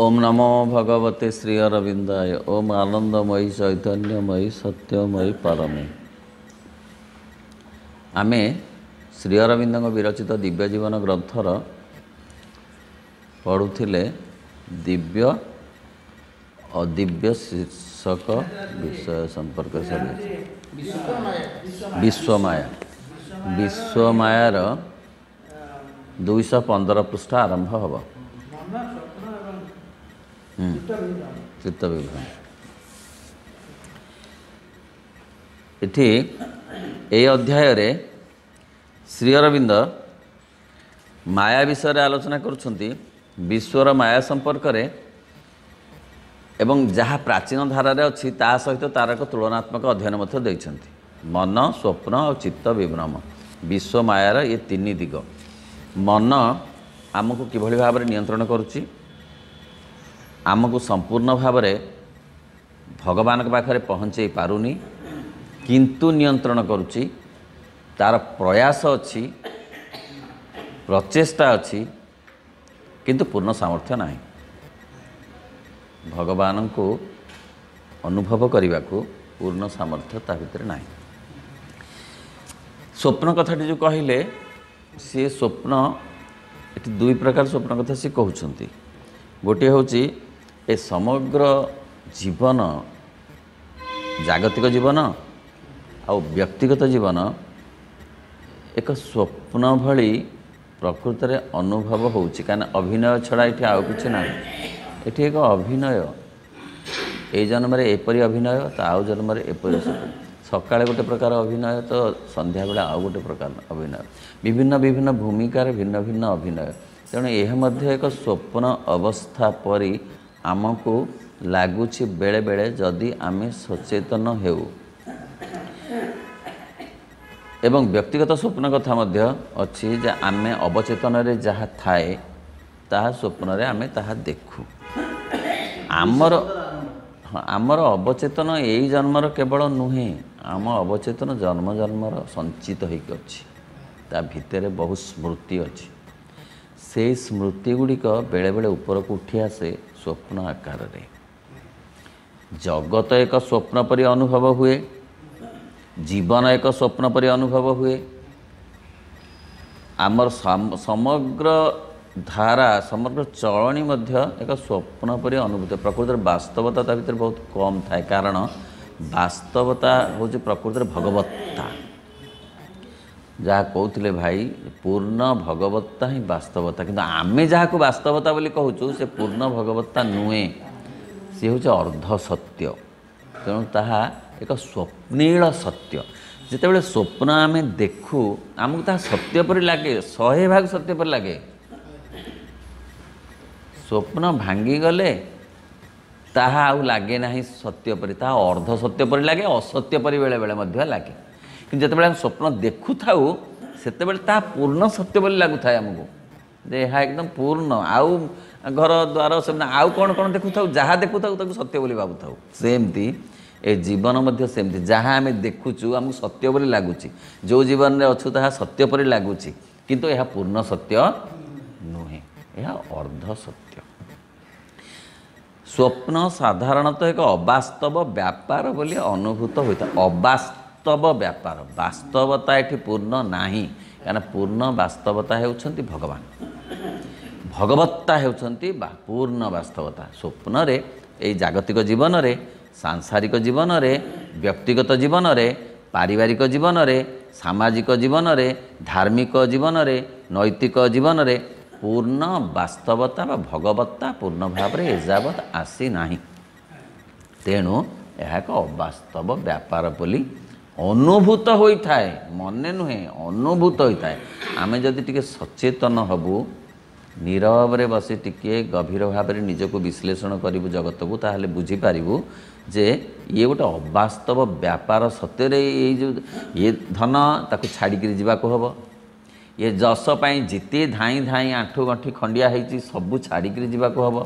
ओम नमो भगवते श्री अरविंदाय। ओम आनंदमयी चैतन्यमयी सत्यमयी परमे। आमे श्री अरविंद विरचित दिव्य जीवन ग्रंथर पढ़ुले दिव्य अदिव्य शीर्षक विषय संपर्क विश्वमाया विश्वमायार 215 पृष्ठ आरंभ हम। चित्त विभ्रम इठी ए अध्याय रे श्री अरविंद माया विषय आलोचना करुछंती। विश्वर माया संपर्क रे एवं जहाँ प्राचीन धारा रे अछि ता सहित तार एक तुलनात्मक अध्ययन मध्य दैछंती। मन, स्वप्न और चित्त विभ्रम विश्व मायार ये तीन दिग। मन आमको किभली भाव में नियंत्रण करुच्ची, आमको संपूर्ण भाव में भगवान के पाखरे पहुँचे पारुनी, किंतु नियंत्रण करुच्ची। तार प्रयास अच्छी, प्रचेष्टा अच्छी, किंतु पूर्ण सामर्थ्य नहीं। भगवान को अनुभव करने को पूर्ण सामर्थ्य ता भीतर नहीं। स्वप्न कथाटी जो कहले सी स्वप्न ये दुई प्रकार स्वप्न कथा सी कहते। गोटे हूँ ए समग्र जीवन जागतिक जीवन आ व्यक्तिगत जीवन एक स्वप्न भली प्रकृत में अनुभव होची। कारण अभिनय छड़ा ये आउ कि ना, ये एक अभिनय। ए जन्म रे एपरी अभिनय तो आउ जन्म रे एपरी। सकाळे गोटे प्रकार अभिनय तो संध्या बेला आउ गोटे प्रकार अभिनय। विभिन्न विभिन्न भूमिकार भिन्न भिन्न अभिनय। तेणु यह मध्य एक स्वप्न अवस्था परी आमको लगुच बेले बेले जदि आमे सचेतन हेउ। एवं व्यक्तिगत स्वप्न कथा मध्य अच्छी जे आमे अवचेतन रे जहाँ थाए ताहा स्वप्न रे आमे ताहा देखु। आमर अवचेतन यही जन्मर केवल नुहे, आम अवचेतन जन्म जन्मर संचित होइक अछि। ता भितर बहुत स्मृति अच्छी। से स्मृति गुड़िक बेले बेले ऊपर को उठी आसे स्वप्न आकार रे। जगत एक स्वप्न परि अनुभव हुए, जीवन एक स्वप्न परि अनुभव हुए। आमर समग्र धारा समग्र चलनी मध्य एक स्वप्न परि अनुभूति। प्रकृति वास्तवता ता भीतर बहुत कम थाए। कारण वास्तवता हूँ प्रकृति भगवत्ता। जहाँ कहते भाई पूर्ण भगवत्ता ही वास्तवता, किंतु आमे जहाँ को वास्तवता बोली कहूँ से पूर्ण भगवत्ता नुहे, सी हूँ अर्ध सत्य। तेणु ताहा एक स्वप्नील सत्य। जितेबाला स्वप्न आमे देखू आमको ताहा सत्य परि लगे, 100% सत्य परि लगे। स्वप्न भांगी गले ताहा आउ लगे नहीं सत्य परि, ताहा अर्ध सत्य परि लगे, असत्य परि बेले बेले मध्य लगे। कि जितेबाला हम स्वप्न देखु थाउ सेतेबाला ताहा पूर्ण सत्य परि लागु थाए हमको, जे यह एकदम पूर्ण। आउ घर द्वार से आउ कौन कौन देखु थाउ, जहाँ देखु थाउ ताकू सत्य बोली भाबु थाउ। सेमती ए जीवन मध्य सेमती। जहाँ आम देखुचु आमको सत्य बोली लगुच, जो जीवन में अच्छु ताहा सत्य परि लगुच, किंतु यह पूर्ण सत्य नुहे, यह अर्ध सत्य। स्वप्न साधारणतः एक अवास्तव व्यापार बोली अनुभूत होता। अवास्तव व्यापार, वास्तवता ये पूर्ण नाही। कारण पूर्ण वास्तवता हेउछंती भगवान, भगवत्ता हेउछंती पूर्ण वास्तवता। स्वप्न रे ए जागतिक जीवन रे, सांसारिक जीवन रे, व्यक्तिगत जीवन रे, पारिवारिक जीवन रे, सामाजिक जीवन रे, धार्मिक जीवन रे, नैतिक जीवन रे पूर्ण वास्तवता व भगवत्ता पूर्ण भाव में एजावत आसी नाही। तेणु यह एक अवास्तव व्यापार बोली अनुभूत होता है, मने नुहे अनुभूत होता है। आमे जदि टिके सचेतन हबु, नीरव रे बसी टिके गभीर भाव में निजको विश्लेषण करिबु जगत को, ताहले बुझी पारिबु जे ये गोटे अवास्तव व्यापार। सत्य ये धन ताकू छाड़िकी जावाक हब, ये जस पाई जिते धाई धाई आंठू गंठी खंडिया होती सबू छाड़िकी जावाक हब।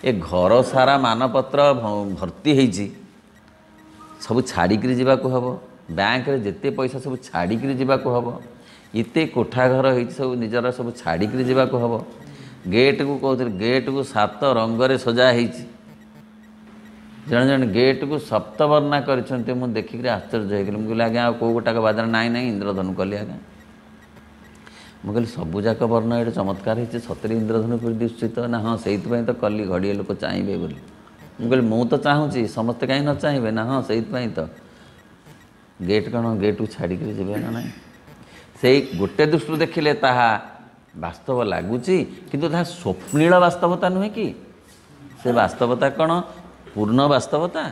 ये घर सारा मानपत्र भर्ती होती सबू छाड़िकी जावाक हब। बैंक रे जेते पैसा सब छाड़िकी जावाक हब। इते कोठा घर होती सब निजर सब छाड़िकी जावाक हब। गेट को कहते गेट को 7 रंगरे सजा होती जड़े जड़े गेट को सप्तवर्णा कर देखिक आश्चर्य होगी मुझे आज्ञा कौ गोटाक बाजार नाई ना इंद्रधनु कली आज्ञा मुझे सबूक वर्ण ये चमत्कार होती सतरे इंद्रधनु पर दिशुचित ना हाँ से तो कली घड़िए लोक चाहिए बोली मुझे मु तो चाहूँगी समस्ते कहीं न चाहिए ना हाँ से तो गेट कौन गेट को छाड़िक जी ना ना से गोटे दृष्टि देखिले ताहा वास्तव लगुच किंतु स्वप्नील वास्तवता नुहे कि से वास्तवता कौन पूर्ण वास्तवता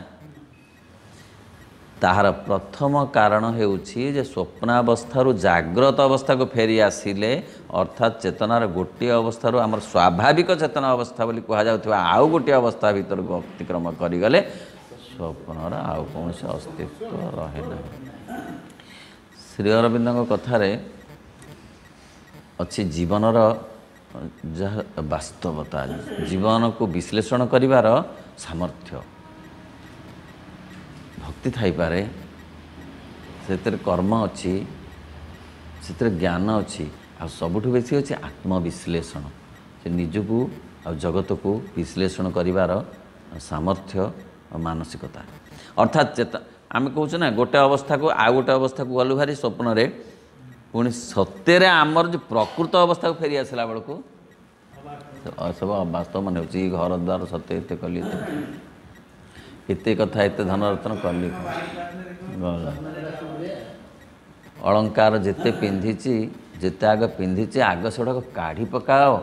ताहार प्रथम कारण हेउछि जे स्वप्नावस्था जाग्रत अवस्था को फेरी आसिले अर्थात चेतनार गोटे अवस्था आमर स्वाभाविक चेतना अवस्था बोली कह जाउथिबा आउ गोटे अवस्था भीतर को अतिक्रम करिगले स्वप्नर आउ कौन से अस्तित्व रहे ना। श्री अरविंद कथारे अच्छी जीवनर जहाँ वास्तवता जीवन को विश्लेषण करिवार सामर्थ्य भक्ति थाई पारे से कर्म अच्छी से ज्ञान अच्छी आ सबुठु बेसी अच्छे आत्मविश्लेषण से निजको आ जगत को विश्लेषण करिवार सामर्थ्य और मानसिकता अर्थात आम कहूँ ना गोटे अवस्था को आ गोटे अवस्था को गलु भारी स्वप्न रे पुणी सत्य आमर जो प्रकृत अवस्था को फेरी आसला बेलू सब वास्तव मन हो घर द्वार सत्य एत कली एत कथा एत धनरत्न कली अलंकार जिते पिंधि जिते आग पिंधि आग सेड़क काढ़ी पकाओ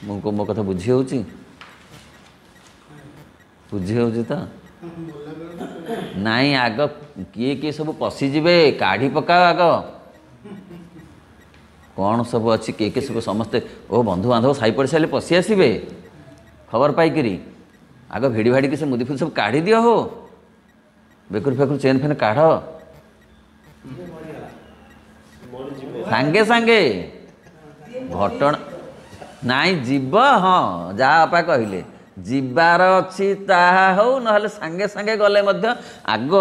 मो कथा बुझी हो बुझी हो तो नाई आग किए किए सब पशिजे काढ़ी पकाओ आग कौन सब अच्छी किए सब समस्ते ओ बंधु बांधव साई पड़सा पशि आसबे खबर पाइकी आग भिड़ी भाड़ी से मुदी फुदी सब काढ़ी दियो हो बेकुर फेकुर चेन फेन काढ़ सांगे सांगे घटना नाई जीव हाँ जहाँ आपा कहले जीवार अच्छी ताहा हो ना सांगे सांगे गले मध्य आग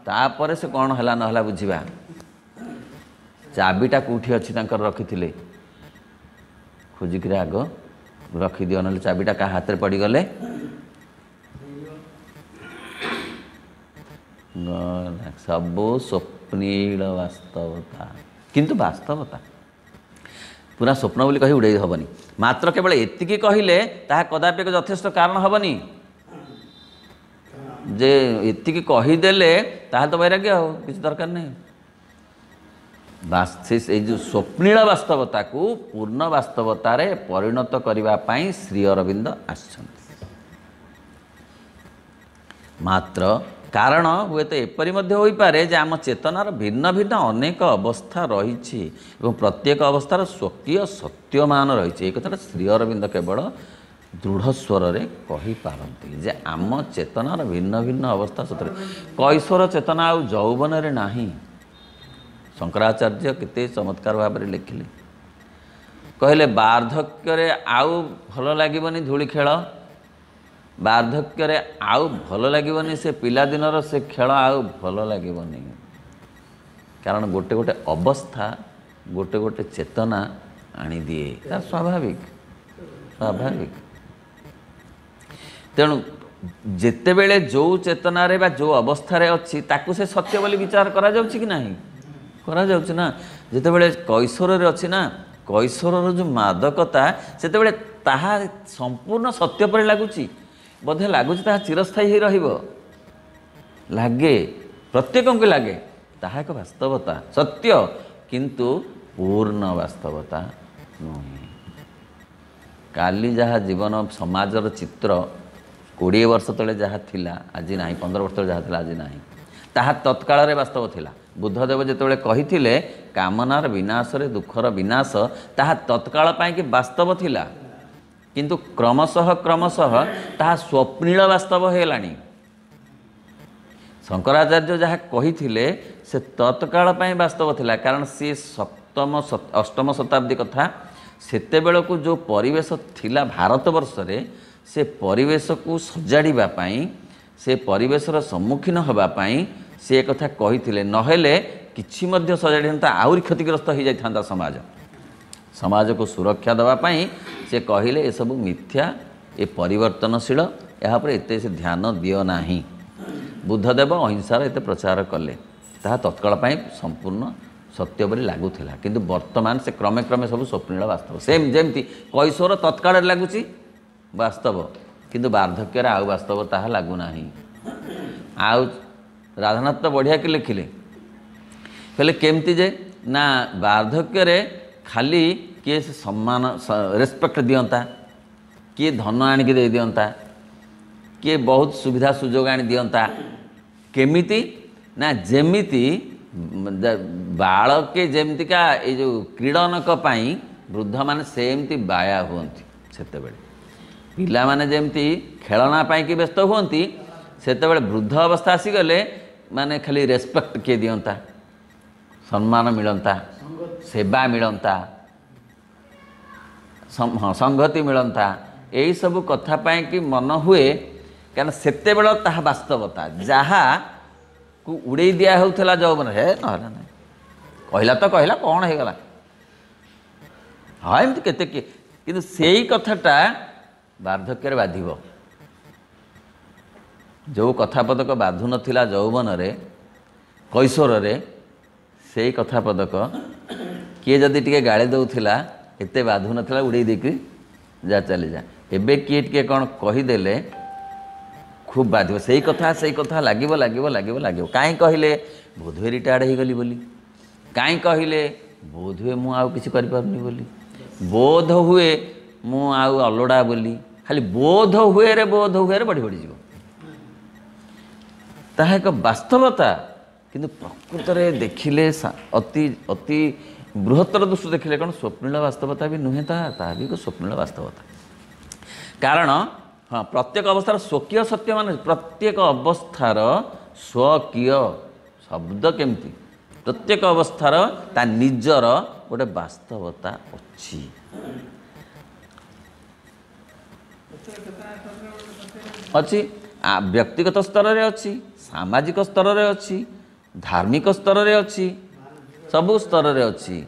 तापर से कौन है ना बुझा चाबीटा कौटी अच्छी रखी खोजिक आग रखिदि ना चाबीटा क्या हाथ में पड़गले सबू स्वप्नील वास्तवता किंतु वास्तवता पूरा स्वप्न बोली कही उड़े हेनी मात्र केवल एतिकी कहले ताहा कदापि एक यथेष्ट कारण हेनी जे एतिकी कहीदेले ताहा तो वैराग्य हो किसी दरकार नहीं जो स्वप्नील वास्तवता को पूर्ण वास्तवतार परिणत करने श्री अरविंद आछंती मात्र कारण हुए तो एपरी हो पारे जे आम चेतनार भिन्न भिन्न अनेक अवस्था रही प्रत्येक अवस्थार स्वकीय सत्यमान रही एक कथा श्री अरविंद केवल दृढ़ स्वर में कहीपारती जे आम चेतनार भिन्न भिन्न अवस्था सतरे कैशोर चेतना आ यौवन रे नाही शंकराचार्य केते चमत्कार भाव में लिखिले कहले वार्धक्य आउ भल लगे धूली खेल वार्धक्य आउ भल लगे से पिलादिनर से खेल आउ भल लगे कारण गोटे गोटे अवस्था गोटे गोटे चेतना आनी दिए स्वाभाविक स्वाभाविक तेणु जितेबले जो चेतनार बा जो अवस्था अच्छी ताकू से सत्य बोली विचार करा जाउछि कि नहीं करा जाउछि ना जितेबले कैशोर रे अच्छी ना कैशोर जो मादकता सेतेबले ताहा संपूर्ण सत्य पर लगुछि बोधे लगुच चिरस्थायी हो रहिबो लागे प्रत्येक को लगे ताहा एक वास्तवता सत्य किंतु पूर्ण वास्तवता नुहे काली जहाँ जीवन समाजर चित्र 20 वर्ष तले जहाँ थिला आज ना 15 वर्ष तले जहाँ थिला आज ना ताहा तत्काल वास्तव थिला बुद्धदेव जितेबाला कही कामनार विनाश रे दुखर विनाश ताहा तत्काल कि वास्तव थिला किंतु क्रमशः क्रमशः ताहा स्वप्नील वास्तव होलानी शंकराचार्य जहाँ कही से तत्काल वास्तव थिला कारण सी सप्तम अष्टम शताब्दी कथा सेते बेलको जो परिवेश थिला भारतवर्ष रे से परिवेश को सजाड़िबा पाई से परिवेशर सम्मुखीन होबा पाई से कथा कही नहेले किछि मध्य सजाड़ी था आहुरी क्षतिग्रस्त हो जाता समाज समाज को सुरक्षा देवाई से कहले ये सब मिथ्या ये परिवर्तनशील यहाँ पर एत से ध्यान दियो नाही। बुद्धदेव अहिंसार एत प्रचार कले ताहा तत्काल संपूर्ण सत्य बोली लगुला किंतु वर्तमान से क्रमे क्रमे सब स्वप्निल वास्तव सेम जमती कैशोर तत्काल लगुच वास्तव किंतु वार्धक्य आउ वास्तव ताहा लगुना। आउ राधानाथ तो बढ़िया कि लिखिले कहले केमती जे ना वार्धक्य खाली किए से सम्मान रेस्पेक्ट दियंता किए धन आणिक दे दियंता किए बहुत सुविधा सुजोग आनी दियंता केमिति ना जेमिति बालके जेमतिका ये जो क्रीडनक पाई वृद्ध माने सेमती बाया हुअंती सेतेबेले पिला माने जेमती खेलना पाई कि व्यस्त हुअंती सेतेबेले वृद्ध अवस्था आसीगले माने खाली रेस्पेक्ट किए दियंता सम्मान मिलंता सेवा मिलंता संगति मिलंता यही सब कथा पाई कि मन हुए क्या सेतेबेले ताहा वास्तवता जहाँ को उड़े दिया होता जौवन हे ना कहला तो कहला कौन हो गला हाँ एमती केते किंतु सेई कथाटा वार्धक्य बाधिब जो कथापदक बाधु नथिला जौवन रे कैशोर रे सेई कथापदक किए जदि टिके गाड़ी दउथिला एते बाधु नथिला उड़े देकी जा चली जा एबे किए टिके कौन कहीदेले खूब बाधिब से कथा लगे कहीं कहले बोधवे रिटायर्ड हो गली बोली कहीं कहले बोधवे मु आउ किसी कर पारनी बोली बोध हुए मु आउ अलोड़ा बोली खाली बोध हुए रे बढ़ी बढ़ी जीव ताहा एक वास्तवता किंतु प्रकृत रे देखिले अति अति बृहत्तर दृष्टि देखिले कौन स्वप्निल वास्तवता भी नुहे ताहा भी एक स्वप्निल वास्तवता कारण हाँ प्रत्येक अवस्थार स्वकीय सत्य मान प्रत्येक अवस्थार स्वकीय शब्द केमती प्रत्येक अवस्थार ता निजर गोटे वास्तवता अच्छी अच्छी व्यक्तिगत स्तर रे अच्छी सामाजिक स्तर रे अच्छी धार्मिक स्तर रे अच्छी सबु स्तर रे अच्छी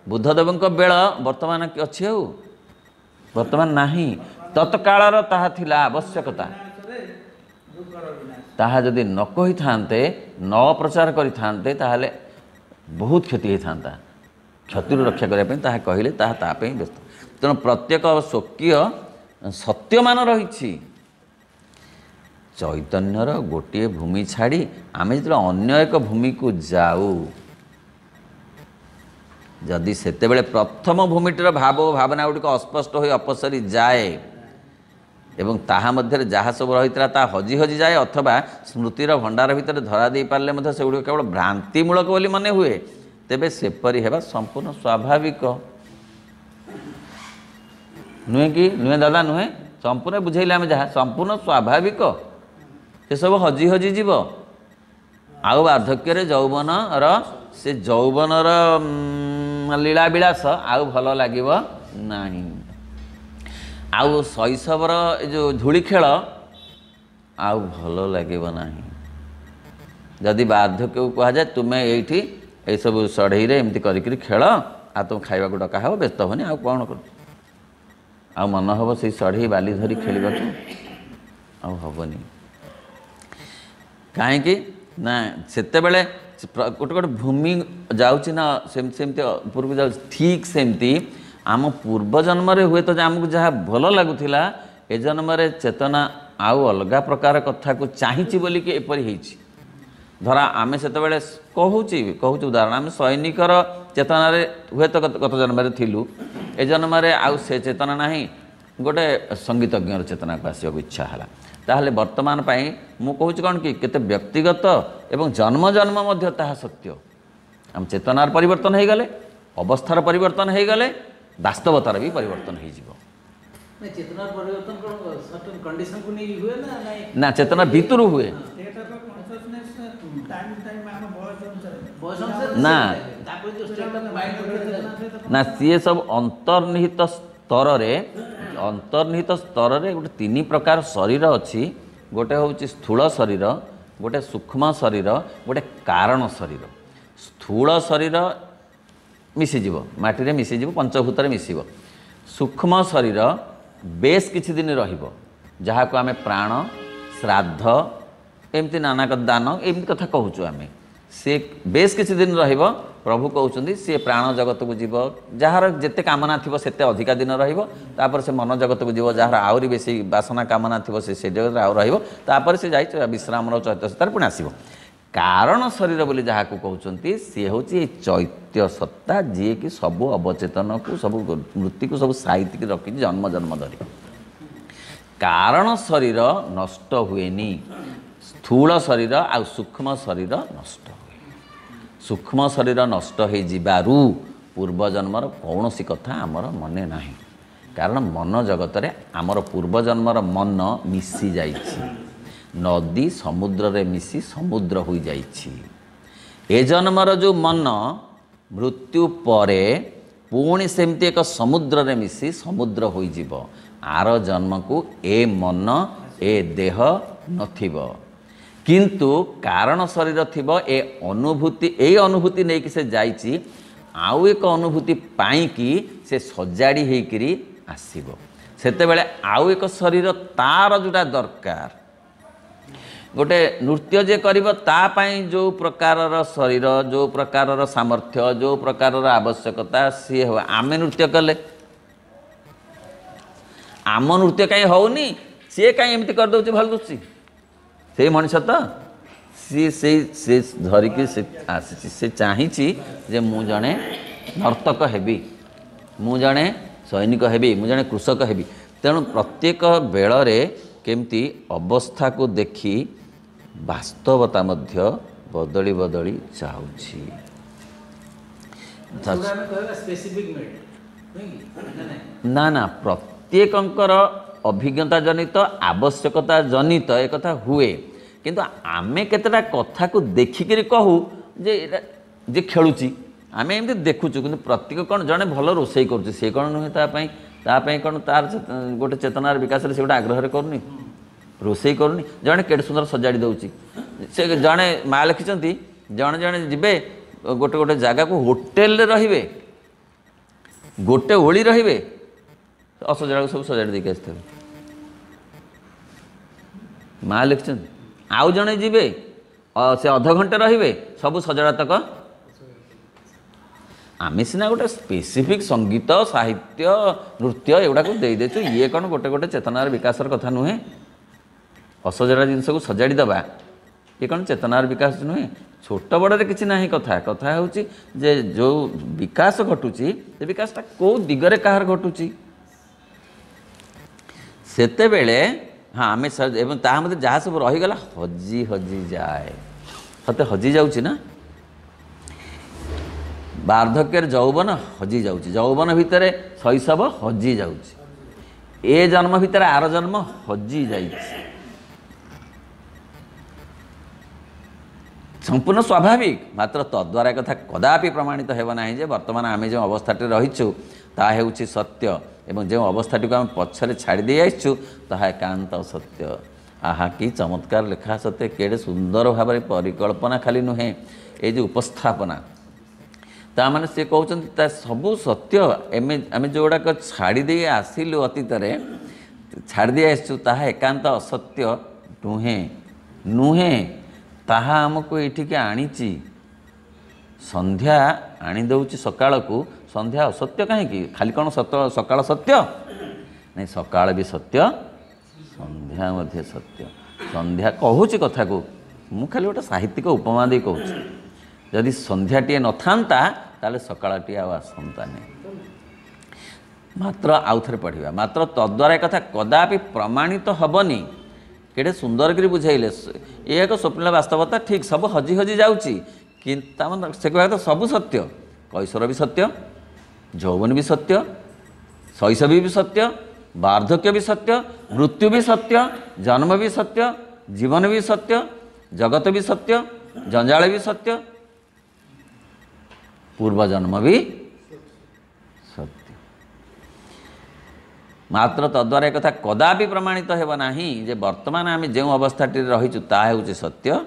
बुद्धदेव बेल वर्तमान अच्छी हो वर्तमान नहीं तत्कालर ताहा थिला आवश्यकता ताहा जदि न कही थांते न प्रचार करी थांते ताहले बहुत क्षति होता क्षति रक्षा करने ताहा कहले ताहा तापे व्यस्त तेणु प्रत्येक स्वकीय सत्य मान रही चैतन्यर गोटे भूमि छाड़ी आमे जो अन्य एक भूमि को जाऊ जदि सेतेबेले प्रथम भूमिटर भाव भावना गुड़िक अस्पष्ट हो अपसरी जाए एवं ताहा मध्य जहाँ सब रही ता हजि हजि जाए अथवा स्मृतिर भंडार भितर धरा दे पारे से गुड़ केवल भ्रांतिमूलक बोली मन हुए तेबे सेपरी हेबा संपूर्ण स्वाभाविक नुहे कि नुहे दादा नुहे संपूर्ण बुझेले आम जहाँ संपूर्ण स्वाभाविक से सब हजि हजि जीव आउ वार्धक्य यौवनर से यौवनर लीला विलास आउ भल लागिब नाही आउ शैशवर जो धूली खेल आउ भल लगे ना जदि वार्धक्य को कह जाए तुम्हें ये सब सढ़ई एमती करी खेल आ तुम खावा डका हे व्यस्त होनी आउ कौन कर मन हम से सढ़ई बाली धरी खेल आबनी कहीं ना सेते बेले गोटे गोटे भूमि जाऊँच ना सेमती पूर्व जाऊँ ठीक सेमती आम पूर्व जन्म हुए तो आमको जहाँ भल लगुला ए जन्म चेतना आउ अलग प्रकार कथा को चाहिए बोलिकी एपरी होती धरा आम से कहूँ उदाहरण आम सैनिकर चेतना हुए तो गत जन्म थिलु ए जन्म आउ से चेतना ना गोटे संगीतज्ञर चेतना को आसवा इच्छा है ताहले वर्तमान मु कहूँ कौन कि केते व्यक्तिगत एवं जन्म जन्म मध्य ताहा सत्य आम चेतनार परिवर्तन हो गले अवस्थार परिवर्तन हो गले वास्तवतार भी परिवर्तन हो चेतना परिवर्तन सर्टेन कंडीशन को नहीं हुए ना चेतना भीतर हुए ना ना सी सब अंतर्निहित स्तर रे गोटे तीन प्रकार शरीर अच्छी गोटे हूँ स्थूल शरीर गोटे सूक्ष्म शरीर गोटे कारण शरीर स्थूल शरीर मिसीजिव माटी मिसीजिव पंचभूत मिसिब सूक्ष्म शरीर बेस किछि दिन रहिबो जहाँ को आमे प्राण श्राद्ध एमती नाना दान एमती कथा कहूँ आमे से बेस किछि दिन रहिबो प्रभु कहउछन्ती सी प्राण जगत को जीव जार जेते कामना थिबो सेते अधिका दिन रहिबो तापर से मन जगत को जीव जार आउरी बेसी वासना कामना थिबो से जगत आउ रहिबो तापर से जाई विश्राम चैत्य सत्तार पुणी आसीबो कारण शरीर बोली जहाँ को कहउछन्ती सी होची चैत्य सत्ता जी कि सबु अवचेतन को सब मृत्यु को सब साहित्य रखी जन्म जन्म धरी कारण शरीर नष्ट हुएनी स्थूल शरीर आ सूक्ष्म शरीर नष्ट हुए सूक्ष्म शरीर नष्ट हो जिबारु पूर्वजन्मर कौनसी कथा आमर मने नाही कारण मन जगत रे आमर पूर्वजन्मर मन मिसी जाइछि नदी समुद्र रे मिसी समुद्र हो जाइछि ए जन्मर जो मन मृत्यु परे पुणी सेमती एक समुद्र रे मिसी समुद्र हो जिवो आर जन्म को ए मन ए देह नथिबो किंतु कारण शरीर थिबो ए अनुभूति नहीं कि से जाइछि आउ एक अनुभूति पाई कि से सजाड़ी हेकरी आसीबो सेते बेले आउ एक शरीर तार जोटा दरकार गोटे नृत्य जे करिबो ता पाई जो प्रकारर शरीर जो प्रकारर सामर्थ्य जो प्रकारर आवश्यकता सी हो आमे नृत्य कले आम नृत्य कहीं होनी सी कहीं एमती कर दउछि भल दुछि से मनुष्य तो सी धरिकी से चाहिए जे मु जड़े नर्तक हेबी मु जड़े सैनिक हेबी मु जड़े कृषक हेबी तेणु प्रत्येक बेलरे केमती अवस्था को देखी वास्तवता मध्य बदली बदली जाउछि ना ना प्रत्येकंकर अभिज्ञता जनित आवश्यकता जनित एक कथा हुए किंतु आमे केतटा कथा को देखिक कहू जे खेलुची आमे एमती देखुचु किंतु प्रत्येक कौन जड़े भल रोसई करुच्ची से कौन नुहे तापाई कौन तार गोटे चेतनार विकास से गोटे आग्रह करूनी रोसई करूनी जड़े केटे सुंदर सजाड़ी दउची से जड़े माँ लिखिंट जड़े जड़े जीवे गोटे गोटे जगह को होटेल रे गोटे ओली रे असजड़ा सब सजाड़ी देके आसते माँ लिखिं आउ जड़े जीवे से अध घंटे रे सब सजड़ा तक आम सीना गोटे स्पेसिफिक संगीत साहित्य नृत्य एगुड़ा को दे देचु ये कौन गोटे गोटे चेतनार विकासर कथा नुहे असजड़ा जिनस को सजाड़ी दबा ये कौन चेतनार विकास नुहे छोट बड़े किसी ना कथा कथा हूँ जे जो विकास घटुची से विकासटा कौ दिगरे कहार घटुची सेते बेले हाँ आम ता मध्य जहाँ सब रहीगला हजी हजी जाए सते हजी जाऊँ ना वार्धक्य यौवन हजी जाऊँ यौवन भितर शैशव हजी जाऊँ ए जन्म भितर आर जन्म हजी जाइए संपूर्ण स्वाभाविक मात्र तद्वारा एक कथा कदापि प्रमाणित हेबना जे वर्तमान आम जो अवस्थाटे रहीचु ताहा हेउछि सत्य एवं जो अवस्थाटी को आम पछरे छाड़ी दे आइछु ताहा एकांत सत्य आहा कि चमत्कार लेखा सत्य केड़े सुंदर भाव में परिकल्पना खाली नुहे ये जो उपस्थापना ता माने से कहउछन्ति ता सबु सत्य आम जोड़ाक छाड़ी दे आसिलु अतीत छाड़ी दे आसु ताहा एकांत असत्य नुहे नुहे ताहा आमको ये आनीची संध्या आनी दउछि सकाळ को संध्या असत्य कहीं खाली कौन सकाळ सत्य नहीं सकाळ भी सत्य संध्या मध्य सत्य संध्या कहूँ कथा को मु खाली गोटे साहित्यिक उपमा दे कहूँ जदि संध्याटे न था ताले सकाळटी आसंता नहीं मात्र आउ थे पढ़ा मात्र तद्वारा कथा कदापि प्रमाणित हेबनी केड़े सुंदर कर बुझाइले ये एक स्वप्न वास्तवता ठीक सब हजी हजी जाऊँगी किंतु से कह सब सत्य कैशोर भी सत्य यौवन भी सत्य शैशवी भी सत्य वार्धक्य भी सत्य मृत्यु भी सत्य जन्म भी सत्य जीवन भी सत्य जगत भी सत्य जंजाल भी सत्य पूर्वजन्म भी सत्य मात्र तद्वारा एक कथा कदापि प्रमाणित हेब नाही जे वर्तमान आम जो अवस्था रहीचु ता हेउछि सत्य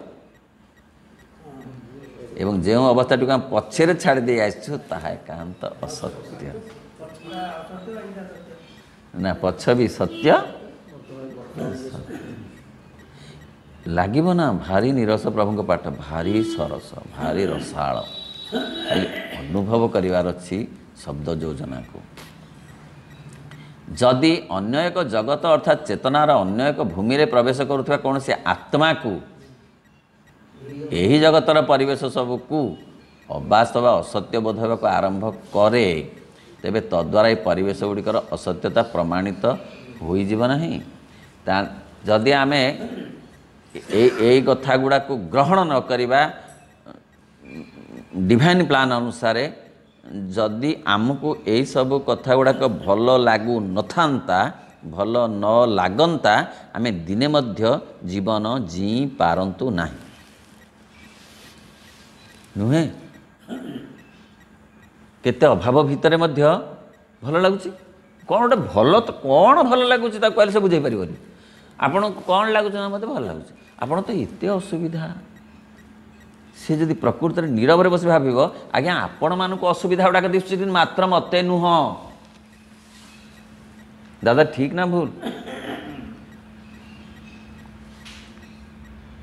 ଏବଂ ଯେଉଁ ଅବସ୍ଥାଟିକୁ ଆମେ ପଛରେ ଛାଡ଼ି ଦେଇ ଆସିଛୁ ତାହା ଏକାନ୍ତ ଅସତ୍ୟ। ନା ପଛ ବି ସତ୍ୟ ଲାଗିବ ନା। ଭାରି ନିରସ ପ୍ରଭୁଙ୍କ ପାଠ, ଭାରି ସରସ, ଭାରି ରସାଳ, ଖାଲି ଅନୁଭବ କରିବାର ଅଛି ଶବ୍ଦ ଯୋଜନାକୁ। ଯଦି ଅନ୍ୟ ଏକ ଜଗତ ଅର୍ଥାତ୍ ଚେତନାର ଅନ୍ୟ ଏକ ଭୂମିରେ ପ୍ରବେଶ କରୁଥିବା କୌଣସି ଆତ୍ମାକୁ ଏହି ଜଗତର ପରିବେଶ ସବୁକୁ ଅବାସ୍ତବ ଅସତ୍ୟ ବୋଧ ହେବାକୁ ଆରମ୍ଭ କରେ, ତେବେ ତଦ୍ୱାରା ଏହି ପରିବେଶ ଗୁଡ଼ିକର ଅସତ୍ୟତା ପ୍ରମାଣିତ ହୋଇଯିବ ନାହିଁ। ଯଦି ଆମେ ଏଇ କଥା ଗୁଡ଼ାକୁ ଗ୍ରହଣ ନ କରିବା ଡିଭାଇନ୍ ପ୍ଲାନ୍ ଅନୁସାରେ, ଯଦି ଆମକୁ ଏଇସବୁ କଥା ଗୁଡ଼ାକ ଭଲ ଲାଗୁ ନଥାନ୍ତା, ଭଲ ନ ଲାଗନ୍ତା, ଆମେ ଦିନେ ମଧ୍ୟ ଜୀବନ ଜୀଇ ପାରନ୍ତୁ ନାହିଁ, ନୁହେଁ? କେତେ ଅଭାବ ଭିତରେ ମଧ୍ୟ ଭଲ ଲାଗୁଛି। କ'ଣ ଗୋଟେ ଭଲ, ତ କ'ଣ ଭଲ ଲାଗୁଛି ତାକୁ କହିଲେ ସେ ବୁଝେଇ ପାରିବନି। ଆପଣଙ୍କୁ କ'ଣ ଲାଗୁଛି? ନା ମୋତେ ଭଲ ଲାଗୁଛି। ଆପଣ ତ ଏତେ ଅସୁବିଧା। ସେ ଯଦି ପ୍ରକୃତରେ ନୀରବରେ ବସି ଭାବିବ, ଆଜ୍ଞା ଆପଣମାନଙ୍କୁ ଅସୁବିଧା ଗୁଡ଼ାକ ଦିଶୁଛି କିନ୍ତୁ ମାତ୍ର ମୋତେ ନୁହଁ। ଦାଦା ଠିକ୍ ନା ଭୁଲ?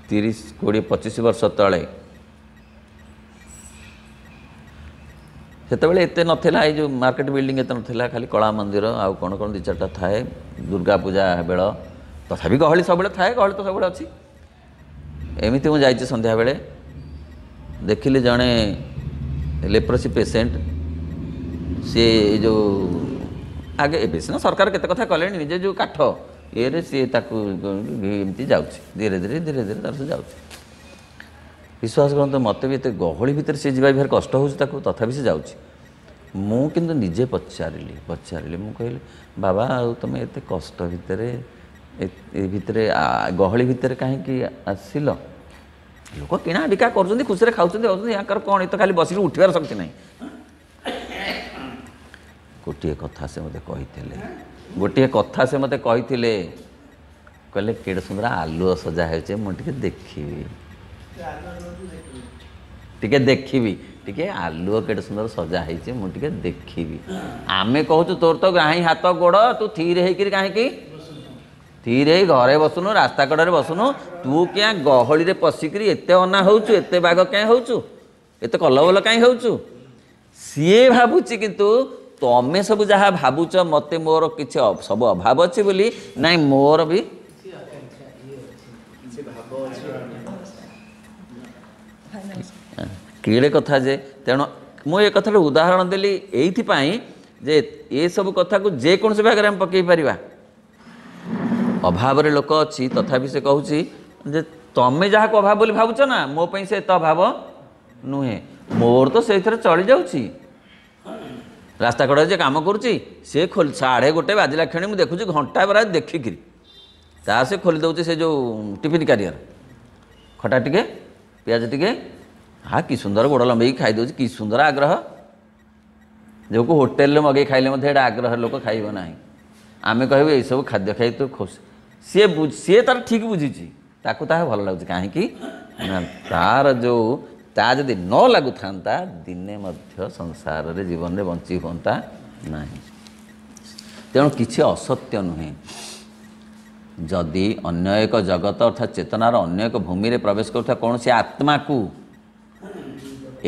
30, 20, 25 ବର୍ଷ ତଳେ ସେତେବେଳେ ଏତେ ନଥିଲା, ଏଇ ଯେଉଁ ମାର୍କେଟ ବିଲ୍ଡିଂ ଏତେ ନଥିଲା, ଖାଲି କଳା ମନ୍ଦିର ଆଉ କ'ଣ କ'ଣ 2-4ଟା ଥାଏ, ଦୁର୍ଗା ପୂଜା ବେଳ ତଥାପି ଗହଳି ସବୁବେଳେ ଥାଏ, ଗହଳି ତ ସବୁବେଳେ ଅଛି। ଏମିତି ମୁଁ ଯାଇଛି ସନ୍ଧ୍ୟାବେଳେ, ଦେଖିଲି ଜଣେ ଲେପ୍ରୋସି ପେସେଣ୍ଟ, ସିଏ ଏଇ ଯେଉଁ ଆଗେ ଏବେ ସିନା ସରକାର କେତେ କଥା କଲେଣି, ନିଜେ ଯେଉଁ କାଠ ଇଏରେ ସିଏ ତାକୁ ଏମିତି ଯାଉଛି, ଧୀରେ ଧୀରେ ତାର ସେ ଯାଉଛି। ବିଶ୍ୱାସ କରନ୍ତୁ ମୋତେ ବି ଏତେ ଗହଳି ଭିତରେ ସେ ଯିବା ଭାରି କଷ୍ଟ ହେଉଛି ତାକୁ, ତଥାପି ସେ ଯାଉଛି। ମୁଁ କିନ୍ତୁ ନିଜେ ପଚାରିଲି, ମୁଁ କହିଲି ବାବା ଆଉ ତୁମେ ଏତେ କଷ୍ଟ ଭିତରେ ଏ ଭିତରେ ଗହଳି ଭିତରେ କାହିଁକି ଆସିଲ? ଲୋକ କିଣା ବିକା କରୁଛନ୍ତି, ଖୁସିରେ ଖାଉଛନ୍ତି, ହେଉଛନ୍ତି, ୟାଙ୍କର କ'ଣ ଏ ତ ଖାଲି ବସିକି ଉଠିବାର ଶକ୍ତି ନାହିଁ। ଗୋଟିଏ କଥା ସେ ମୋତେ କହିଥିଲେ, କହିଲେ କେଡ଼େ ସୁନ୍ଦର ଆଲୁଅ ସଜା ହେଉଛି, ମୁଁ ଟିକେ ଦେଖିବି, ଟିକେ ଆଲୁଅ କେଡ଼େ ସୁନ୍ଦର ସଜା ହେଇଛି, ମୁଁ ଟିକେ ଦେଖିବି। ଆମେ କହୁଛୁ ତୋର ତ ଗ୍ରାହିଁ ହାତ ଗୋଡ଼, ତୁ ଥିର ହେଇକିରି କାହିଁକି ଥିର ହେଇ ଘରେ ବସୁନୁ, ରାସ୍ତା କଡ଼ରେ ବସୁନୁ, ତୁ କିଆଁ ଗହଳିରେ ପଶିକିରି ଏତେ ଅନା ହେଉଛୁ, ଏତେ ବାଗ କାହିଁ ହେଉଛୁ, ଏତେ କଲବଲ କାହିଁ ହେଉଛୁ? ସିଏ ଭାବୁଛି କିନ୍ତୁ ତମେ ସବୁ ଯାହା ଭାବୁଛ ମୋତେ ମୋର କିଛି ସବୁ ଅଭାବ ଅଛି ବୋଲି, ନାଇଁ ମୋର ବି କିଳେ କଥା ଯେ। ତେଣୁ ମୁଁ ଏ କଥାର ଉଦାହରଣ ଦେଲି ଏଇଥିପାଇଁ ଯେ ଏସବୁ କଥାକୁ ଯେକୌଣସି ଭାଗରେ ଆମେ ପକାଇ ପାରିବା। ଅଭାବରେ ଲୋକ ଅଛି, ତଥାପି ସେ କହୁଛି ଯେ ତମେ ଯାହାକୁ ଅଭାବ ବୋଲି ଭାବୁଛ ନା, ମୋ ପାଇଁ ସେ ଏତେ ଅଭାବ ନୁହେଁ, ମୋର ତ ସେଇଥିରେ ଚଳିଯାଉଛି। ରାସ୍ତା କଡ଼ରେ ଯେ କାମ କରୁଛି, ସେ 1:30 ବାଜିଲା କ୍ଷଣି ମୁଁ ଦେଖୁଛି ଘଣ୍ଟା ବେଳା ଦେଖିକିରି ସେ ଖୋଲି ଦେଉଛି ସେ ଯେଉଁ ଟିଫିନ୍ କ୍ୟାରିୟର, ଖଟା ଟିକେ ପିଆଜ ଟିକେ, କି ସୁନ୍ଦର ଗୋଡ଼ ଲମ୍ବେଇକି ଖାଇଦେଉଛି, କି ସୁନ୍ଦର ଆଗ୍ରହ। ଯେଉଁକୁ ହୋଟେଲରେ ମଗେଇ ଖାଇଲେ ମଧ୍ୟ ଏଇଟା ଆଗ୍ରହର ଲୋକ ଖାଇବ ନାହିଁ। ଆମେ କହିବୁ ଏଇସବୁ ଖାଦ୍ୟ ଖାଇ ତୁ ଖୁସି। ସିଏ ତାର ଠିକ୍ ବୁଝିଛି, ତାକୁ ତାହା ଭଲ ଲାଗୁଛି। କାହିଁକି ନା ତା ଯଦି ନ ଲାଗୁଥାନ୍ତା ଦିନେ ମଧ୍ୟ ସଂସାରରେ ଜୀବନରେ ବଞ୍ଚି ହୁଅନ୍ତା ନାହିଁ। ତେଣୁ କିଛି ଅସତ୍ୟ ନୁହେଁ। ଯଦି ଅନ୍ୟ ଏକ ଜଗତ ଅର୍ଥାତ୍ ଚେତନାର ଅନ୍ୟ ଏକ ଭୂମିରେ ପ୍ରବେଶ କରୁଥିବା କୌଣସି ଆତ୍ମାକୁ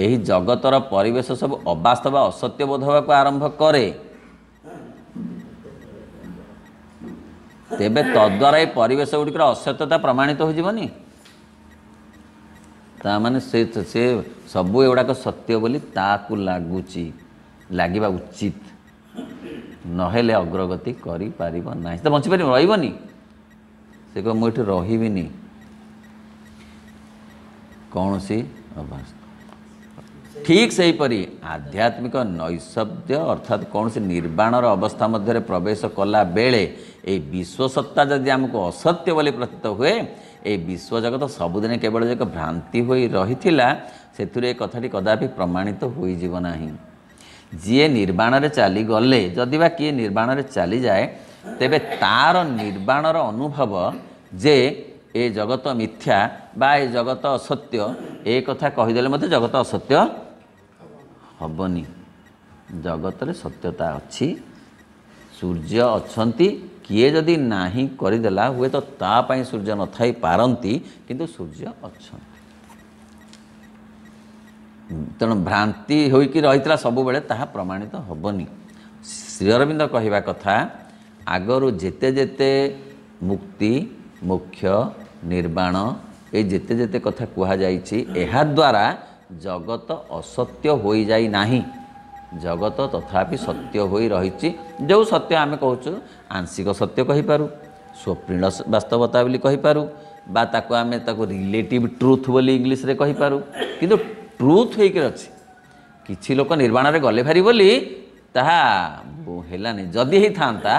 ଏହି ଜଗତର ପରିବେଶ ସବୁ ଅବାସ୍ତବ ଅସତ୍ୟ ବୋଧ ହେବାକୁ ଆରମ୍ଭ କରେ, ତେବେ ତଦ୍ୱାରା ଏହି ପରିବେଶ ଗୁଡ଼ିକର ଅସତ୍ୟତା ପ୍ରମାଣିତ ହୋଇଯିବନି। ତାମାନେ ସେ ସବୁ ଏଗୁଡ଼ାକ ସତ୍ୟ ବୋଲି ତାକୁ ଲାଗିବା ଉଚିତ, ନହେଲେ ଅଗ୍ରଗତି କରିପାରିବ ନାହିଁ। ସେ ତ ବଞ୍ଚିପାରିବ, ରହିବନି। ସେ କହିବ ମୁଁ ଏଠି ରହିବିନି କୌଣସି ଅବସ୍ଥା। ଠିକ୍ ସେହିପରି ଆଧ୍ୟାତ୍ମିକ ନୈଶବ୍ଦ ଅର୍ଥାତ୍ କୌଣସି ନିର୍ବାଣର ଅବସ୍ଥା ମଧ୍ୟରେ ପ୍ରବେଶ କଲା ବେଳେ ଏହି ବିଶ୍ୱସତ୍ତା ଯଦି ଆମକୁ ଅସତ୍ୟ ବୋଲି ପ୍ରତୀତ ହୁଏ, ଏହି ବିଶ୍ୱଜଗତ ସବୁଦିନ କେବଳ ଏକ ଭ୍ରାନ୍ତି ହୋଇ ରହିଥିଲା, ସେଥିରୁ ଏ କଥାଟି କଦାପି ପ୍ରମାଣିତ ହୋଇଯିବ ନାହିଁ। ଯିଏ ନିର୍ବାଣରେ ଚାଲିଗଲେ, ଯଦି ବା କିଏ ନିର୍ବାଣରେ ଚାଲିଯାଏ, ତେବେ ତାର ନିର୍ବାଣର ଅନୁଭବ ଯେ ए जगत मिथ्या बा ए जगत असत्य ए कथा कहीदेले मते जगत असत्य हबनी। जगत रे सत्यता अच्छी सूर्य अछंती किए जदि नाही करदेला हुए तो तापाई सूर्य न थाई पारंती किंतु सूर्य अछंती। तेणु भ्रांति होइकी रहितला सब बेले ताहा प्रमाणित हबनी। श्री अरविंद कहवा कथा आगरू जेते जेते मुक्ति मोक्ष निर्वाण ये जेते जेते कथा कहा जाइछि एहा द्वारा जगत असत्य होई जाई नाही। जगत तथापि सत्य होई रहिछि। जो सत्य आमे कहूछु आंशिक सत्य कहि पारु स्वप्निल वास्तवता बोली कहि पारु बा ताको आमे ताको रिलेटिव ट्रुथ बोली इंग्लिश रे कहि पारु किंतु ट्रुथ होइके अछि। किछि लोक निर्वाण रे गले भारी बोली ताहा हेलानी जदि ही थांता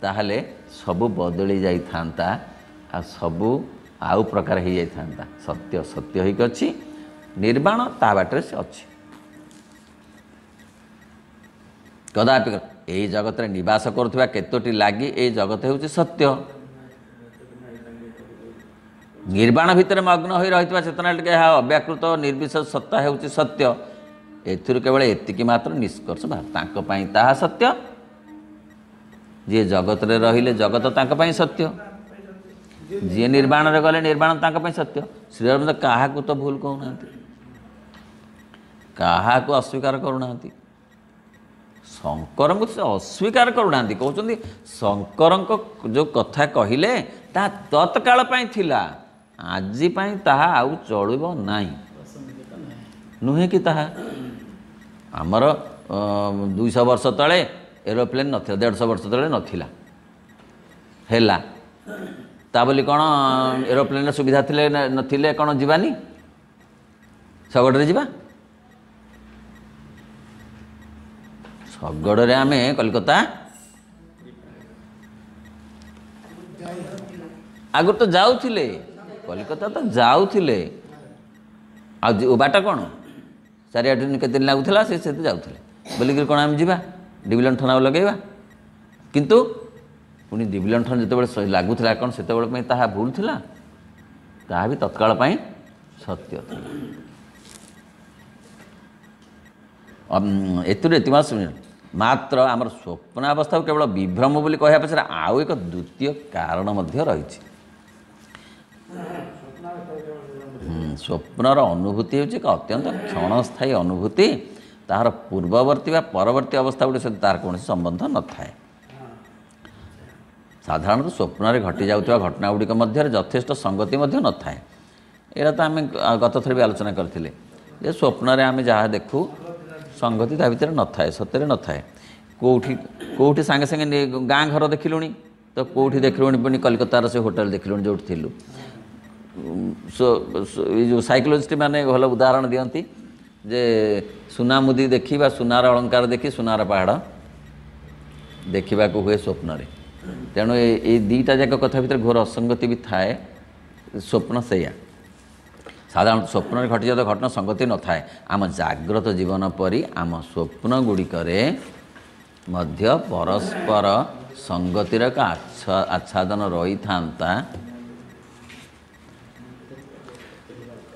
ताहले सबु बदली जाई थांता आ सबु आउ प्रकार ही जाई थांता। सत्य सत्य होइके अछि निर्वाण ता बाटरे से अछि। कदापि यही जगत रे निवास करुवा केतोटी लागी ए जगत होउछि सत्य। निर्वाण भितर मग्न होई रहितबा चेतना टिके अव्याकृत निर्विशेष सत्ता होउछि सत्य। एथिरु केवल एतिकी मात्र निष्कर्ष बाहर तांक पई ताहा सत्य। जे जगत रे रहिले जगत तांक पई सत्य। जे निर्वाण रे गले निर्वाण तांक पई सत्य। श्री अरविंद काहाकू तो भूल कहउनांती काहाकू अस्वीकार करूनांती। शंकर को से अस्वीकार करूना कहते शंकर जो कथा कहले ता तत्काल थिला आजी पाई ताहा आउ चलिबो नाही नुहे कि ताहा आमर 200 वर्ष तले एरोप्लेन नथिला 150 वर्ष तले नथिला हेला ता बोली कौन एरोप्लेन सुविधा थिले नथिले कौन जीवानी शगड़े जीवा शगड़े आम कलिकता आगु तो जाऊले कलिकता तो जाऊले बाट कौन 4-8 दिन के दिन लगुला से जाऊले बोलिक कौन आम जा डिविलन ठना लगेगा किंतु पुणी डिविलन ठन जो लगुला कौन से भूल थिला ताहा भी तत्काल सत्य था। एतिमा मात्र आमर स्वप्नावस्था केवल विभ्रम बोली कहया पछरे आउ एक द्वितीय कारण मध्य रही। स्वप्नर अनुभूति होची एक अत्यंत क्षणस्थायी अनुभूति तार पूर्ववर्ती व परवर्ती अवस्था गुड़ी सहित तार कौन संबंध न थाए। साधारणतः स्वप्न घटी जाउथिबा घटना गुड़िक मध्य यथेष्ट संगति मध्य न थाए। एरा तो आम गत थर भी आलोचना करथिले जे स्वप्न आम जहाँ देखू संगति ता भितर न थाए सत्य न थाए। कोठी कोठी सांगे सांगे गाँ घर देखिलुणी तो कोठी देखिलुणी पुणी कलिकतार से होटल देखिलुणी जो थिलु जो साइकोलॉजिस्ट माने भल उदाहरण दियंती जे सुना मुदी देखी बा सुनार अलंकार देखी सुनार पहाड़ देखा हुए स्वप्न तेणु ये दीटा जाक कथा भितर घोर असंगति भी थाए। स्वप्न सैया साधारण स्वप्न घटी जाता घटना संगति न थाए। आम जाग्रत जीवन परी आम स्वप्न गुड़िकरे मध्य परस्पर संगतिर एक आच्छादन रही था।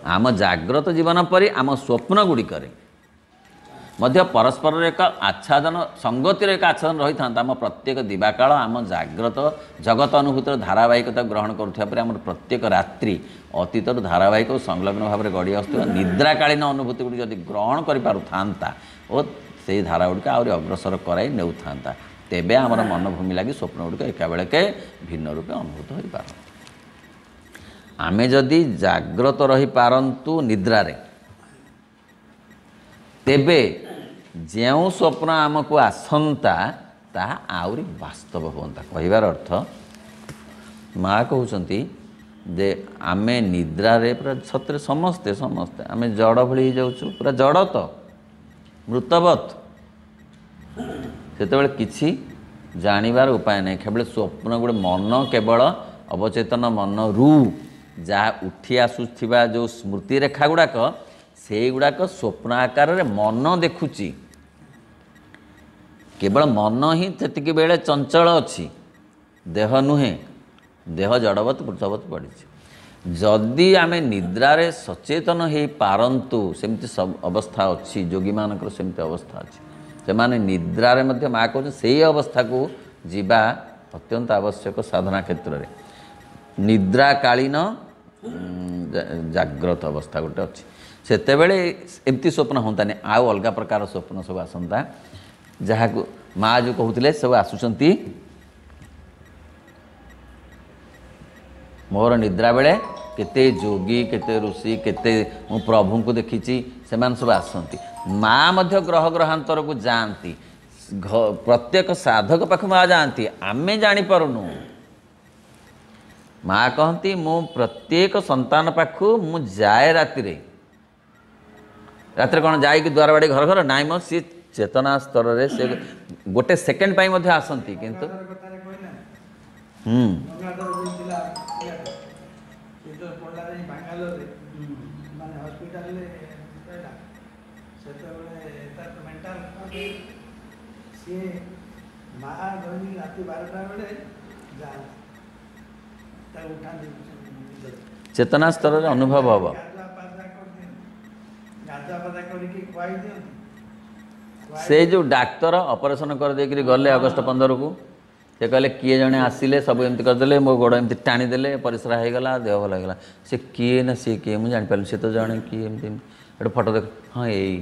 आम जाग्रत जीवन परी आम स्वप्न गुड़िकरे मध्य परस्पर एक आच्छादन संगतिर एक आच्छादन रही था। आम प्रत्येक दिवाकाल आम जाग्रत जगत अनुभूतिर धारावाहिकता ग्रहण करुवा आम प्रत्येक रात्रि अतीतर धारावाहिक और संलग्न भाव में गढ़ी आसुवा निद्राकालीन अनुभूति गुड़ी जब ग्रहण कर और से धारा गुड़िक आहरी अग्रसर कराई नेउ था तेबे आमर मनभूमि लगी स्वप्न गुड़िक एका बेलके भिन्न रूपे अनुभूत हो पार। आमे जदि जाग्रत रही पारंतु निद्रारे तेबे जो स्वप्न आमको आसंता ताहा आउरी वास्तव होता। कहिबार अर्थ माँ कहउछंती जे आमे निद्रारे पूरा सतरे समस्ते समस्ते आमे जड़ भली हो जाउछु पूरा जड़ तो मृतवत सेतेबेले किछि जानिबार उपाय नहीं केवल स्वप्न गुड़े मन केवल अवचेतन मन रू जहाँ उठी आसुथिबा जो स्मृति रेखा गुड़ाक से गुड़ाक स्वप्न आकार रे मन देखुची केवल मन ही सेतिक बेले चंचल अच्छी देह नुहे देह जड़वत पृथवत पड़ी जदि आमे निद्रारे सचेतन हो पारंतु सेमती सब अवस्था अच्छी जोगी मानकर सेमती अवस्था अच्छी से माने निद्रारे मध्य माँ कहते से अवस्था को जीवा अत्यंत आवश्यक साधना क्षेत्र में निद्राकालीन जाग्रत अवस्था गोटे अच्छी सेतेबेले एमती स्वप्न होतानी आउ अलग प्रकार स्वप्न सब आसंता जहाँ को माँ जो कहते सब आसुचंती मोर निद्रा बेले केते जोगी केते ऋषि केते मु प्रभु को देखी से सब आसती माँ मध्य ग्रह ग्रहांतर को जाती प्रत्येक साधक पाख माँ जाती आमे जानीपारुनु माँ कहती मु प्रत्येक संतान पाखु मु जाए राति कौन जाए द्वार बाड़ी घर घर नाई मो सी चेतना स्तर रे से गोटे सेकेंड पाई मध्य आसंती किंतु चेतना स्तर रे अनुभव हम से जो डाक्तर ऑपरेशन कर देकरी गले अगस्ट 15 को से कहले किए जने आसिले सब एमती करदे मो गोड़ एमती टाणीदे परिश्रा हो गला देह भल होगा से किए ना सी किए मुझे जापारे सी तो जाने किए एमती एट फोटो देख हाँ यही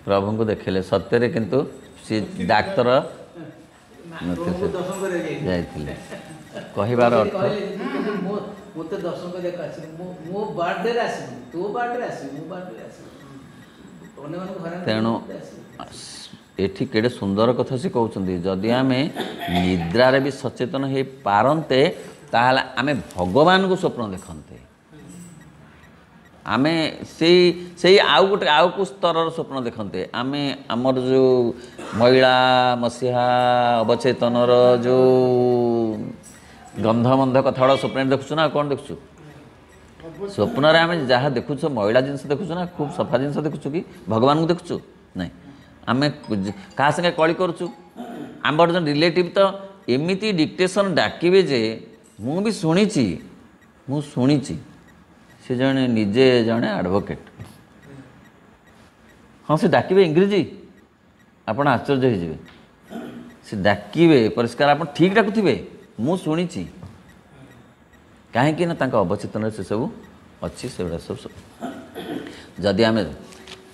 प्रभु को देखले सत्य किंतु सी डाक्तर जाइथिले कहिबार अर्थ मत दर्शन कर मो बर्थडे आसबू तो बर्थडे आसबू मो बर्थडे तेणु एठी केड़े सुंदर कथा से कहउछंदी जदि आमे निद्रारे भी सचेतन हो पारंते ताहले आमे भगवान को स्वप्न देखते आमे से आउ गोटे आउ को स्तर स्वप्न देखते आमे आमर जो महिला मसीहा अवचेतनर जो गंधमंध कथा स्वप्न देखुछु ना कौन देखुछु स्वप्न रे आमे जहाँ देखुछ महिला जिनस देखुछु ना खूब सफा जिनस देखुछु कि भगवान को देखुछु नहीं आमे क्या संगे कली करुचु आम जन रिलेटिव तो एमती डिक्टेशन डाकिबे जे मु भी शुणी से जने निजे जने एडवोकेट हाँ से डाकिबे इंग्रेजी आपण आश्चर्य हो से डाकिबे परिष्कार आप ठीक डाकुथिबे मु शुणी कहीं अवचेतन से सब अच्छी से सब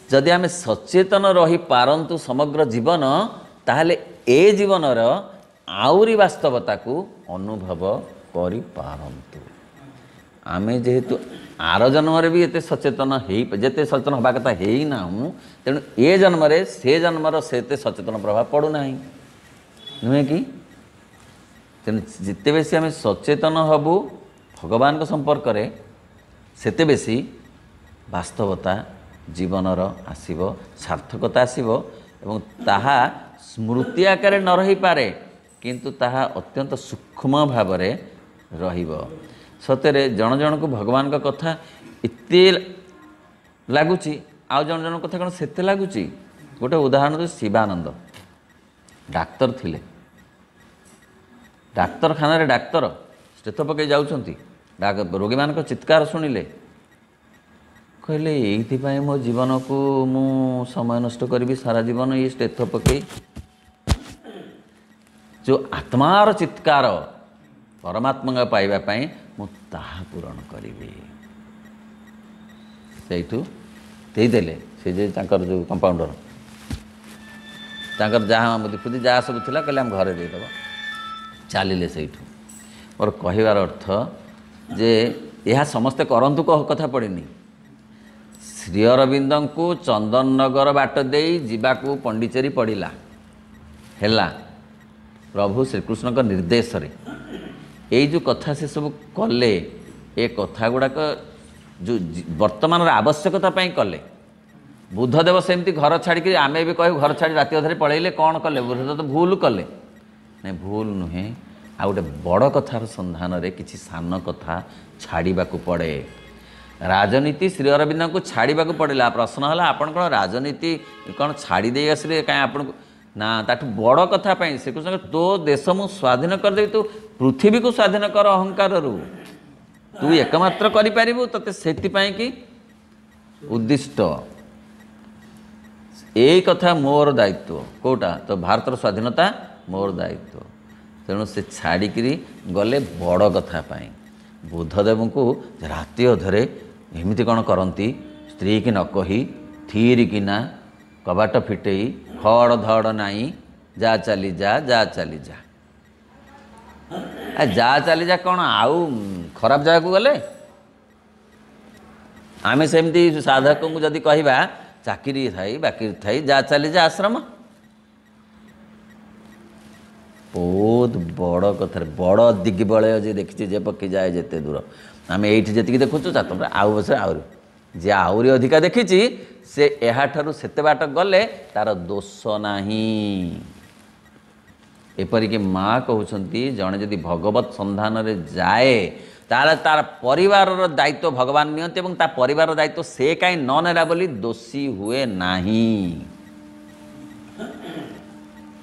जदि आमे सचेतन रही पारंतु समग्र जीवन ताहले ए जीवन आउरी वास्तवता को अनुभव करि पारंतु आमे जेहेतु आर जन्म भी एते सचेतन जेते सचेतन हवा कथा है ना तेणु ए जन्म से जन्मर से सचेतन प्रभाव पड़ूना नुहे कि तेणु जिते बेसी आमे सचेतन हबु भगवान को संपर्क में सेते बेसी वास्तवता जीवनर आसीबो सार्थकता आसीबो एवं ताहा स्मृति आकार न रही पारे किंतु ताहा अत्यंत सूक्ष्म भाव में रहिबो सतरे जन जन को भगवान का कथा इत्ते लगुची आउ जन जन कथा कौन सेते लगुची गोटे उदाहरण दे शिवानंद डाक्तर थिले डाक्तरखाना रे डाक्तर स्टेथ पकई जाउछंती रोगी मान चित्कार शुणिले कहले ये मो जीवन को मु समय नष्ट करी सारा जीवन ये स्टेथ पकई जो आत्मार चित्कार परमात्मा पाइबापी मु ताहा पूरण करी देदेले से जो कंपाउंडर जहाँ बुद्धि जहाँ सब थी कहले आम घरे देदेव चलिए से मोर कहबार अर्थ जे यह समस्ते करंतु कथा पड़नी श्री अरविंद को चंदन नगर बाट दे जीवाकू पंडिचेरी पड़ा है प्रभु श्रीकृष्ण का निर्देश रे यही जो कथा से सब कले ए कथा गुड़ाक जो वर्तमान आवश्यकता कले बुद्धदेव सेमती घर छाड़ी आमे भी कहू घर छाड़ी राति अधरे पलैले कौन कले बुद्ध तो भूल कले नहीं भूल नुहे आ गोटे बड़ कथार संधान रे किछि सान कथा छाड़ा पड़े राजनीति श्री अरविंद को छाड़ा पड़ा प्रश्न है आपन कौन राजनीति कौन छाड़ी दे आसले कहीं आपन ना ताठू बड़ कथा श्रीकृष्ण तो देश मु स्वाधीन करदेवी तू पृथ्वी को स्वाधीन कर अहंकार तू एकमात्र करिपारिबु तते सेतिपाई कि उद्दिष्ट एई कथा मोर दायित्व कोटा तो भारतर स्वाधीनता मोर दायित्व तेणु से छाड़िकी गले बड़ कथा पाई बुद्धदेव को राति अधरे एमती कौन करती स्त्री की न कही थीरिकिना कबाट फिटेई खड़ धड़ नाई जा चली जा जा चली जा जा चली जा कौन आउ खराब जगह को गले आमे सेमती साधक को जदि कहवा चाकरी थाई बाकी थाई जा चली जा आश्रम बहुत बड़ कथा बड़ दिग्बलय जे देखी जे पक्षी जाए जिते दूर आम ये जी देखुचु चातुर आउ बस आहरी जे आहरी अधिका देखी से यहाँ सेते बाट गले तार दोष नहीं एपरिक माँ कहते जड़े जदि भगवत संधान रे जाए तार तार परिवार दायित्व भगवान नियंती और ता परिवार दायित्व से कहीं न नेला बोली दोषी हुए नहीं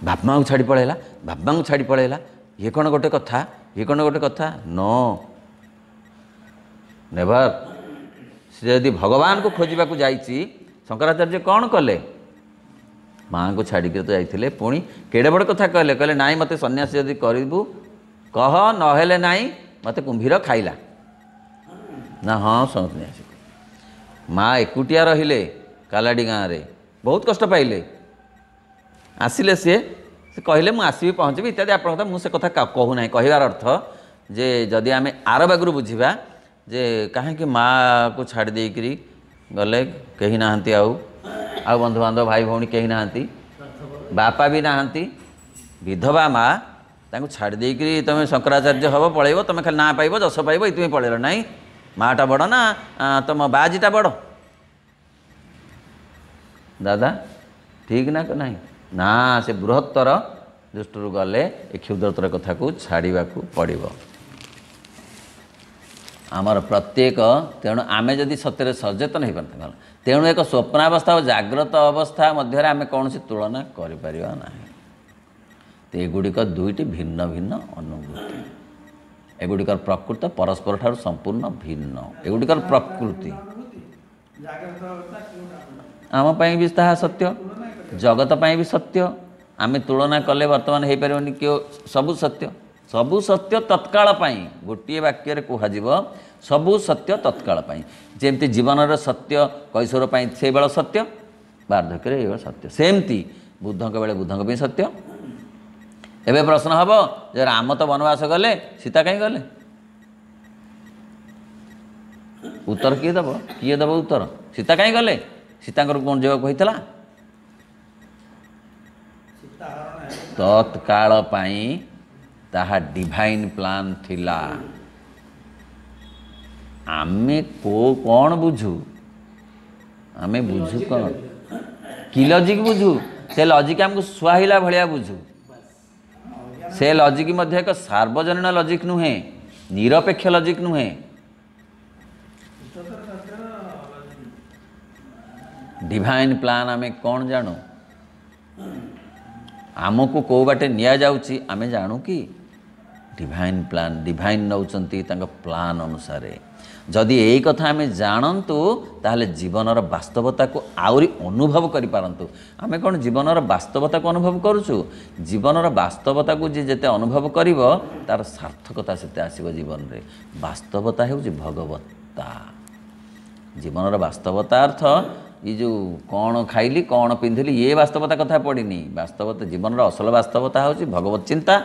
बाप माँ को छाड़ी पड़ेला बाप माँ को छाड़ी पड़ेला ये कौन गोटे कथा ये कौन गोटे कथा नो नेवर से यदि भगवान को खोजा जाइए शंकराचार्य कौन कले माँ को छाड़ी तो जाइए पुणी केड़े बड़ कथा कहले कहले नाई मते सन्यासी यदि करू कह नहेले नाई मते कुंभीर खाइला ना हाँ सन्यासी माँ एकुटिया रहिले कालाडी गाँव रे बहुत कष्ट पाइले आसिले से कहले मुझे आसबि पहुँचबी इत्यादि आप मुझे कथा कहूना कहबार अर्थ जे जदि आम आर बागरू बुझा जे कहीं माँ को छाड़ी देकरी गले कहीं नहांती आउ बंधुबांधव भाई भौणी कहीं नहांती बापा भी नहांती विधवा माँ तांको छाड़ी देकरी तुम शंकराचार्य हम पलैब तुम खाली ना पाइब जस पाइब ये पलैल नाई माँटा बड़ ना तुम बाजीटा बड़ दादा ठीक ना नहीं ना से बृहत्तर दृष्टि गले ए क्षुद्रतर कथा को छाड़ा पड़ो आमर प्रत्येक तेणु आमे जदि सत्य सचेतन हो पारता तेणु एक स्वप्नावस्था और जाग्रत अवस्था मध्य आम कौन तुलना कर एगुड़िक दुईटी भिन्न भिन्न अनुभूति एगुड़िकर प्रकृति परस्पर ठार संपूर्ण भिन्न एगुड़िकर प्रकृति आम भी ताहा सत्य जगत भी सत्य आम तुलना कले बर्तमान हो पारनि कि सबू सत्य तत्काल गोटे वाक्य कहुब सबू सत्य तत्काल जमती जीवन सत्य कैशोर से बेल सत्य वार्धक्य सत्य सेमती बुद्ध बेले बुद्ध सत्य एवं प्रश्न हम जे राम तो वनवास गले सीता कहीं गले उत्तर किए दब उत्तर सीता कहीं गले सीता कौन जगह कहला तत्काल ताहा डिवाइन प्लान थिला आमे को कौन बुझू आमे बुझू कौन कि लजिक बुझू से लजिक आमको सुहाइला भलिया बुझू से लजिक मध्य एक सार्वजनीन लजिक नुहे निरपेक्ष लजिक नुहे डिवाइन प्लान आमे कौन जानू आमको कौ बाटे निया जाउची आमे जानू कि डिवाइन प्लान डिवाइन नौचंती तांका प्लान अनुसार जदि यही कथा आमे जानतु ताहले जीवनर वास्तवता को आउरी अनुभव करि पारंतु आमे कोन जीवनर वास्तवता को अनुभव करूछु जीवनर वास्तवता को जे जेते अनुभव करिवो तार सार्थकता सेते आसीबो जीवन रे वास्तवता हेउची भगवत्ता जीवनर वास्तवता अर्थ ये जो कौन खाइली कौन पिंधिली ये वास्तवता कथा पड़नी वास्तवता जीवन असल वास्तवता हूँ भगवत चिंता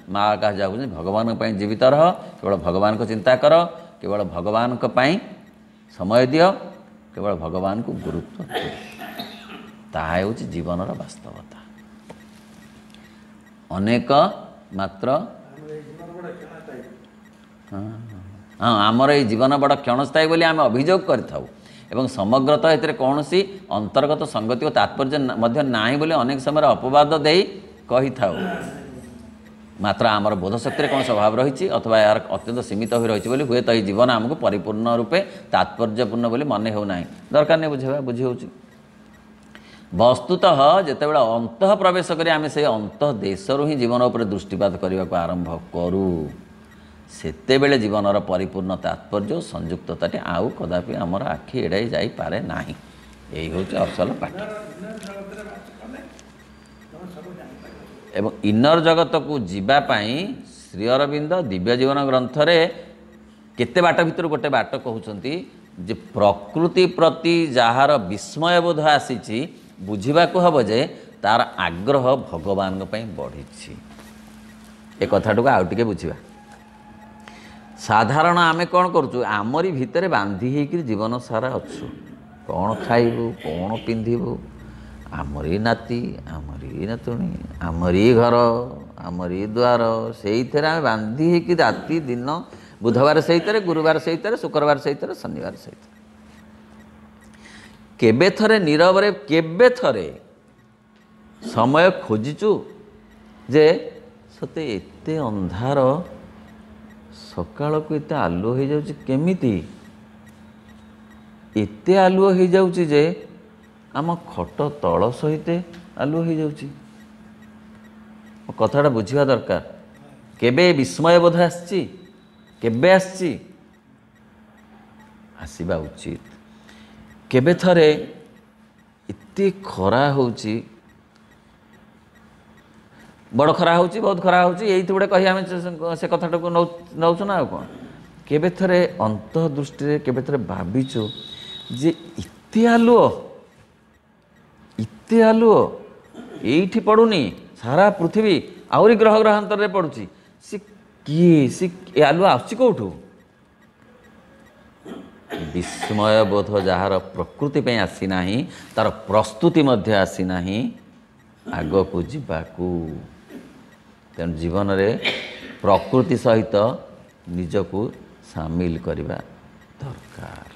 माँ कहा जाऊँ भगवान जीवित रह केवल भगवान को चिंता कर केवल भगवान को समय दियो केवल भगवान को गुरुत्व ताहा हूँ जीवन वास्तवता अनेक मात्र हाँ आमर ये जीवन बड़ क्षणस्थायी बोली आम अभियोग करिथाउ एवं समग्रतः एतिर कौन सी अंतर्गत संगति और तात्पर्य मध्य नाही बोले अनेक समय अपवाद दे कही था मात्र आमर बोधशक्ति कौन स्वभाव रही अथवा यार अत्यंत सीमित हो रही बोली हुए तो ये जीवन आमको परिपूर्ण रूपे तात्पर्यपूर्ण बोली मन हो ना दरकार नहीं बुझेगा बुझी हो वस्तुतः जितेबाला अंतः प्रवेश करी आम से अंतः देश ही जीवन उपर दृष्टिपात करने को आरंभ करूँ ସେତେବେଳେ ଜୀବନର ପରିପୂର୍ଣ୍ଣ ତାତ୍ପର୍ଯ୍ୟ ସଂଯୁକ୍ତତାଟି ଆଉ କଦାପି ଆମର ଆଖି ଏଡ଼ାଇ ଯାଇପାରେ ନାହିଁ। ଏଇ ହେଉଛି ଅସଲ ପାଠ। ଏବଂ ଇନର ଜଗତକୁ ଯିବା ପାଇଁ ଶ୍ରୀ ଅରବିନ୍ଦ ଦିବ୍ୟ ଜୀବନ ଗ୍ରନ୍ଥରେ କେତେ ବାଟ ଭିତରୁ ଗୋଟେ ବାଟ କହୁଛନ୍ତି ଯେ ପ୍ରକୃତି ପ୍ରତି ଯାହାର ବିସ୍ମୟ ବୋଧ ଆସିଛି ବୁଝିବାକୁ ହେବ ଯେ ତାର ଆଗ୍ରହ ଭଗବାନଙ୍କ ପାଇଁ ବଢ଼ିଛି। ଏ କଥାଟାକୁ ଆଉ ଟିକେ ବୁଝିବା। ସାଧାରଣ ଆମେ କ'ଣ କରୁଛୁ, ଆମରି ଭିତରେ ବାନ୍ଧି ହେଇକରି ଜୀବନ ସାରା ଅଛୁ। କ'ଣ ଖାଇବୁ, କ'ଣ ପିନ୍ଧିବୁ, ଆମରି ନାତି, ଆମରି ନାତୁଣୀ, ଆମରି ଘର, ଆମରି ଦ୍ୱାର, ସେଇଥିରେ ଆମେ ବାନ୍ଧି ହେଇକି ରାତି ଦିନ, ବୁଧବାର ସେଇଥିରେ, ଗୁରୁବାର ସେଇଥିରେ, ଶୁକ୍ରବାର ସେଇଥିରେ, ଶନିବାର ସେଇଥିରେ। କେବେ ଥରେ ନୀରବରେ, କେବେ ଥରେ ସମୟ ଖୋଜିଛୁ ଯେ ସତେ ଏତେ ଅନ୍ଧାର, ସକାଳକୁ ଏତେ ଆଲୁଅ ହେଇଯାଉଛି, କେମିତି ଏତେ ଆଲୁଅ ହେଇଯାଉଛି ଯେ ଆମ ଖଟ ତଳ ସହିତ ଆଲୁଅ ହେଇଯାଉଛି। କଥାଟା ବୁଝିବା ଦରକାର। କେବେ ବିସ୍ମୟ ବୋଧ ଆସିଛି? କେବେ ଆସିଛି? ଆସିବା ଉଚିତ। କେବେ ଥରେ ଏତେ ଖରା ହେଉଛି, ବଡ଼ ଖରା ହେଉଛି, ବହୁତ ଖରା ହେଉଛି, ଏଇଠି ଗୋଟେ କହି ଆମେ ସେ କଥାଟାକୁ ନେଉଛୁ ନା ଆଉ କ'ଣ? କେବେ ଥରେ ଅନ୍ତଃ ଦୃଷ୍ଟିରେ କେବେ ଥରେ ଭାବିଛୁ ଯେ ଏତେ ଆଲୁଅ, ଏତେ ଆଲୁଅ ଏଇଠି ପଡ଼ୁନି, ସାରା ପୃଥିବୀ ଆହୁରି ଗ୍ରହ ଗ୍ରହାନ୍ତରରେ ପଡ଼ୁଛି, ସେ କିଏ, ସେ ଆଲୁଅ ଆସୁଛି କେଉଁଠୁ? ବିସ୍ମୟ ବୋଧ ଯାହାର ପ୍ରକୃତି ପାଇଁ ଆସିନାହିଁ, ତାର ପ୍ରସ୍ତୁତି ମଧ୍ୟ ଆସିନାହିଁ ଆଗକୁ ଯିବାକୁ। ତେଣୁ ଜୀବନରେ ପ୍ରକୃତି ସହିତ ନିଜକୁ ସାମିଲ କରିବା ଦରକାର।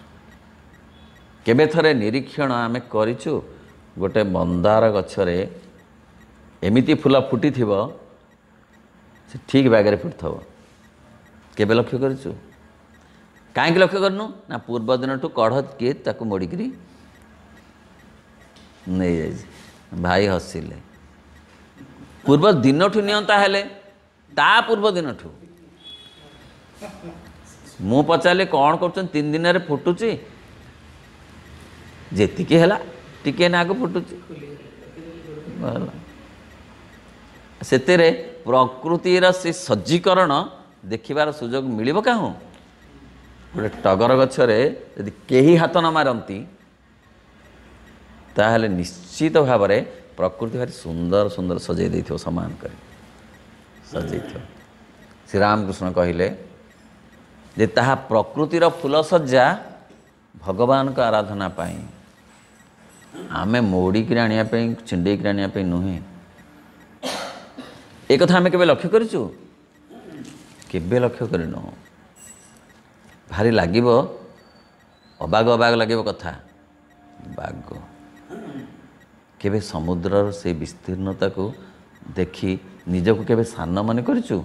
କେବେ ଥରେ ନିରୀକ୍ଷଣ ଆମେ କରିଛୁ, ଗୋଟେ ମନ୍ଦାର ଗଛରେ ଏମିତି ଫୁଲ ଫୁଟିଥିବ, ସେ ଠିକ୍ ବାଗରେ ଫୁଟିଥିବ। କେବେ ଲକ୍ଷ୍ୟ କରିଛୁ? କାହିଁକି ଲକ୍ଷ୍ୟ କରିନୁ? ନା ପୂର୍ବ ଦିନଠୁ କଢ଼ କିଏ ତାକୁ ମୋଡ଼ିକିରି ନେଇଯାଇଛି। ଭାଇ ହସିଲେ। ପୂର୍ବ ଦିନଠୁ ନିଅନ୍ତା ହେଲେ, ତା ପୂର୍ବ ଦିନଠୁ। ମୁଁ ପଚାରିଲି କ'ଣ କରୁଛନ୍ତି? 3 ଦିନରେ ଫୁଟୁଛି, ଯେତିକି ହେଲା ଟିକେ ନାକୁ ଫୁଟୁଛି। ସେଥିରେ ପ୍ରକୃତିର ସେ ସଜ୍ଜୀକରଣ ଦେଖିବାର ସୁଯୋଗ ମିଳିବ କାହୁଁ? ଗୋଟେ ଟଗର ଗଛରେ ଯଦି କେହି ହାତ ନ ମାରନ୍ତି ତାହେଲେ ନିଶ୍ଚିତ ଭାବରେ ପ୍ରକୃତି ଭାରି ସୁନ୍ଦର ସୁନ୍ଦର ସଜେଇ ଦେଇଥିବ, ସମାନ କରି ସଜେଇଥିବ। ଶ୍ରୀରାମକୃଷ୍ଣ କହିଲେ ଯେ ତାହା ପ୍ରକୃତିର ଫୁଲସଜ୍ଜା ଭଗବାନଙ୍କ ଆରାଧନା ପାଇଁ, ଆମେ ମୋଡ଼ିକିରି ଆଣିବା ପାଇଁ, ଛିଣ୍ଡେଇକିରି ଆଣିବା ପାଇଁ ନୁହେଁ। ଏ କଥା ଆମେ କେବେ ଲକ୍ଷ୍ୟ କରିଛୁ? କେବେ ଲକ୍ଷ୍ୟ କରିନୁ। ଭାରି ଲାଗିବ, ଅବାଗ ଅବାଗ ଲାଗିବ କଥା, ବାଗ। କେବେ ସମୁଦ୍ରର ସେ ବିସ୍ତୀର୍ଣ୍ଣତାକୁ ଦେଖି ନିଜକୁ କେବେ ସାନ ମନେ କରିଛୁ?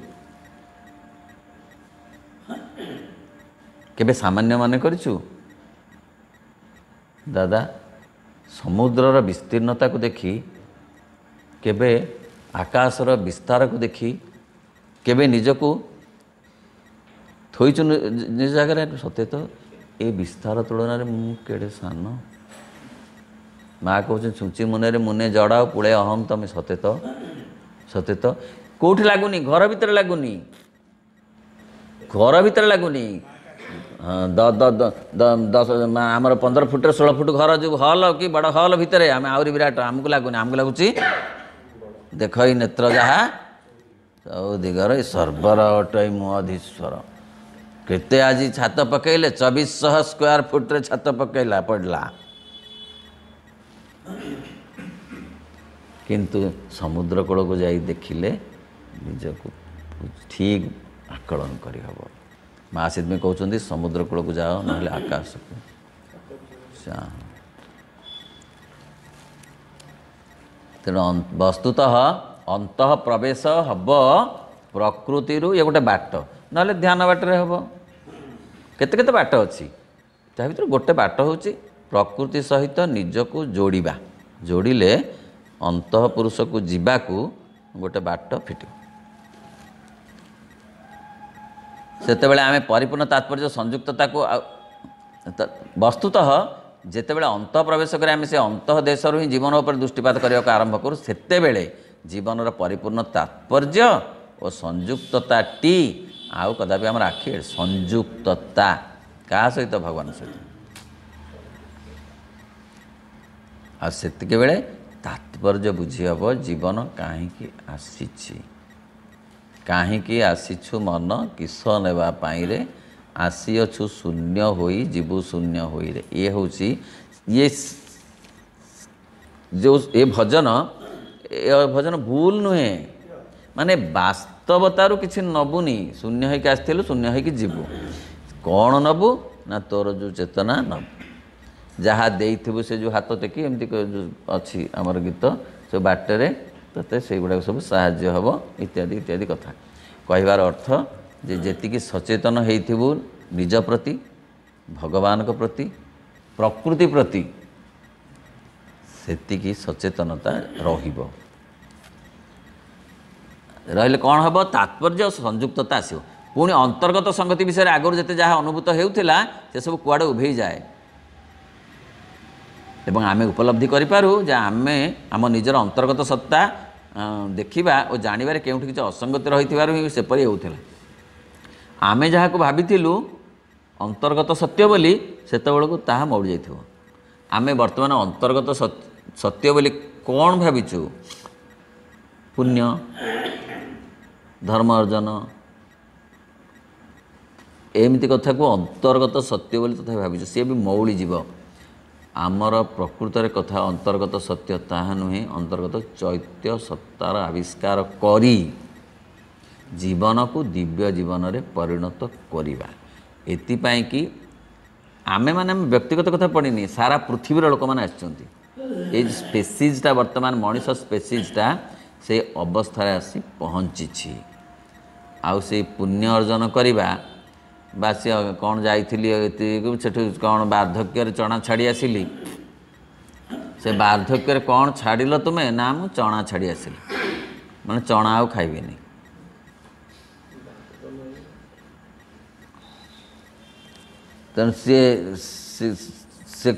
କେବେ ସାମାନ୍ୟ ମନେ କରିଛୁ? ଦାଦା, ସମୁଦ୍ରର ବିସ୍ତୀର୍ଣ୍ଣତାକୁ ଦେଖି, କେବେ ଆକାଶର ବିସ୍ତାରକୁ ଦେଖି କେବେ ନିଜକୁ ଥୋଇଛୁ ନିଜ ଜାଗାରେ? ସତେ ତ ଏ ବିସ୍ତାର ତୁଳନାରେ ମୁଁ କେଡ଼େ ସାନ। ମାଆ କହୁଛନ୍ତି ଛୁଞ୍ଚି ମୁନରେ ମୁନେ ଜଡ଼ାଉ ପୁଳେ ଅହମ୍ ତମେ। ସତେ ତ, ସତେ ତ। କେଉଁଠି ଲାଗୁନି? ଘର ଭିତରେ ଲାଗୁନି, ଘର ଭିତରେ ଲାଗୁନି। ଆମର 15 ଫୁଟରେ 16 ଫୁଟ ଘର ଯେଉଁ ହଲ୍ କି ବଡ଼ ହଲ୍ ଭିତରେ ଆମେ ଆହୁରି ବିରାଟ, ଆମକୁ ଲାଗୁନି। ଆମକୁ ଲାଗୁଛି ଦେଖ ଏଇ ନେତ୍ର ଯାହା ସବୁ ଦିଗର ଏ ସର୍ବର ଅଟଇ ମୁଁ ଅଧୀଶ୍ୱର। କେତେ ଆଜି ଛାତ ପକେଇଲେ? 2400 ସ୍କୋୟାର ଫୁଟରେ ଛାତ ପଡ଼ିଲା। କିନ୍ତୁ ସମୁଦ୍ର କୂଳକୁ ଯାଇ ଦେଖିଲେ ନିଜକୁ ଠିକ୍ ଆକଳନ କରିହେବ। ମା ସେଥିପାଇଁ କହୁଛନ୍ତି ସମୁଦ୍ର କୂଳକୁ ଯାଅ, ନହେଲେ ଆକାଶକୁ ଯାଅ। ତେଣୁ ବସ୍ତୁତଃ ଅନ୍ତଃ ପ୍ରବେଶ ହେବ ପ୍ରକୃତିରୁ, ଇଏ ଗୋଟେ ବାଟ, ନହେଲେ ଧ୍ୟାନ ବାଟରେ ହେବ। କେତେ କେତେ ବାଟ ଅଛି, ତା ଭିତରୁ ଗୋଟେ ବାଟ ହେଉଛି ପ୍ରକୃତି ସହିତ ନିଜକୁ ଯୋଡ଼ିବା। ଯୋଡ଼ିଲେ ଅନ୍ତଃ ପୁରୁଷକୁ ଯିବାକୁ ଗୋଟେ ବାଟ ଫିଟିବ। ସେତେବେଳେ ଆମେ ପରିପୂର୍ଣ୍ଣ ତାତ୍ପର୍ଯ୍ୟ ସଂଯୁକ୍ତତାକୁ ବସ୍ତୁତଃ ଯେତେବେଳେ ଅନ୍ତଃ ପ୍ରବେଶ କରି ଆମେ ସେ ଅନ୍ତଃ ଦେଶରୁ ହିଁ ଜୀବନ ଉପରେ ଦୃଷ୍ଟିପାତ କରିବାକୁ ଆରମ୍ଭ କରୁ ସେତେବେଳେ ଜୀବନର ପରିପୂର୍ଣ୍ଣ ତାତ୍ପର୍ଯ୍ୟ ଓ ସଂଯୁକ୍ତତାଟି ଆଉ କଦାପି ଆମର ଆଖି ସଂଯୁକ୍ତତା କାହା ସହିତ ଭଗବାନ ସହିତ ଆଉ ସେତିକି ବେଳେ ତାତ୍ପର୍ଯ୍ୟ ବୁଝି ହେବ ଜୀବନ କାହିଁକି ଆସିଛି କାହିଁକି ଆସିଛୁ ମନ କିସ ନେବା ପାଇଁରେ ଆସିଅଛୁ ଶୂନ୍ୟ ହୋଇ ଯିବୁ ଶୂନ୍ୟ ହୋଇରେ ଇଏ ହେଉଛି ଇଏ ଯେଉଁ ଏ ଭଜନ ଭୁଲ ନୁହେଁ ମାନେ ବାସ୍ତବତାରୁ କିଛି ନେବୁନି ଶୂନ୍ୟ ହୋଇକି ଆସିଥିଲୁ ଶୂନ୍ୟ ହୋଇକି ଯିବୁ କ'ଣ ନେବୁ ନା ତୋର ଯେଉଁ ଚେତନା ନେବୁ ଯାହା ଦେଇଥିବୁ ସେ ଯେଉଁ ହାତ ଟେକି ଏମିତି ଅଛି ଆମର ଗୀତ ସେ ବାଟରେ ତୋତେ ସେଇଗୁଡ଼ାକ ସବୁ ସାହାଯ୍ୟ ହେବ ଇତ୍ୟାଦି ଇତ୍ୟାଦି କଥା କହିବାର ଅର୍ଥ ଯେ ଯେତିକି ସଚେତନ ହେଇଥିବୁ ନିଜ ପ୍ରତି ଭଗବାନଙ୍କ ପ୍ରତି ପ୍ରକୃତି ପ୍ରତି ସେତିକି ସଚେତନତା ରହିବ ରହିଲେ କ'ଣ ହେବ ତାତ୍ପର୍ଯ୍ୟ ସଂଯୁକ୍ତତା ଆସିବ ପୁଣି ଅନ୍ତର୍ଗତ ସଂଗତି ବିଷୟରେ ଆଗରୁ ଯେତେ ଯାହା ଅନୁଭୂତ ହେଉଥିଲା ସେସବୁ କୁଆଡ଼େ ଉଭେଇ ଯାଏ ଏବଂ ଆମେ ଉପଲବ୍ଧି କରିପାରୁ ଯେ ଆମେ ଆମ ନିଜର ଅନ୍ତର୍ଗତ ସତ୍ତା ଦେଖିବା ଓ ଜାଣିବାରେ କେଉଁଠି କିଛି ଅସଙ୍ଗତି ରହିଥିବାରୁ ହିଁ ସେପରି ହେଉଥିଲା ଆମେ ଯାହାକୁ ଭାବିଥିଲୁ ଅନ୍ତର୍ଗତ ସତ୍ୟ ବୋଲି ସେତେବେଳକୁ ତାହା ମଉଡ଼ି ଯାଇଥିବ ଆମେ ବର୍ତ୍ତମାନ ଅନ୍ତର୍ଗତ ସତ୍ୟ ବୋଲି କ'ଣ ଭାବିଛୁ ପୁଣ୍ୟ ଧର୍ମ ଅର୍ଜନ ଏମିତି କଥାକୁ ଅନ୍ତର୍ଗତ ସତ୍ୟ ବୋଲି ତଥାପି ଭାବିଛୁ ସିଏ ବି ମଉଳି ଯିବ ଆମର ପ୍ରକୃତରେ କଥା ଅନ୍ତର୍ଗତ ସତ୍ୟ ତାହା ନୁହେଁ ଅନ୍ତର୍ଗତ ଚୈତ୍ୟ ସତ୍ତାର ଆବିଷ୍କାର କରି ଜୀବନକୁ ଦିବ୍ୟ ଜୀବନରେ ପରିଣତ କରିବା ଏଥିପାଇଁ କି ଆମେମାନେ ବ୍ୟକ୍ତିଗତ କଥା ପଡ଼ିନି ସାରା ପୃଥିବୀର ଲୋକମାନେ ଆସିଛନ୍ତି ଏଇ ସ୍ପେସିଜ୍ଟା ବର୍ତ୍ତମାନ ମଣିଷ ସ୍ପେସିଜ୍ଟା ସେଇ ଅବସ୍ଥାରେ ଆସି ପହଞ୍ଚିଛି ଆଉ ସେଇ ପୁଣ୍ୟ ଅର୍ଜନ କରିବା ବା ସେ କ'ଣ ଯାଇଥିଲି ସେଠୁ କ'ଣ ବାର୍ଦ୍ଧକ୍ୟରେ ଚଣା ଛାଡ଼ି ଆସିଲି ସେ ବାର୍ଦ୍ଧକ୍ୟରେ କ'ଣ ଛାଡ଼ିଲ ତୁମେ ନା ମୁଁ ଚଣା ଛାଡ଼ି ଆସିଲି ମାନେ ଚଣା ଆଉ ଖାଇବିନି ତେଣୁ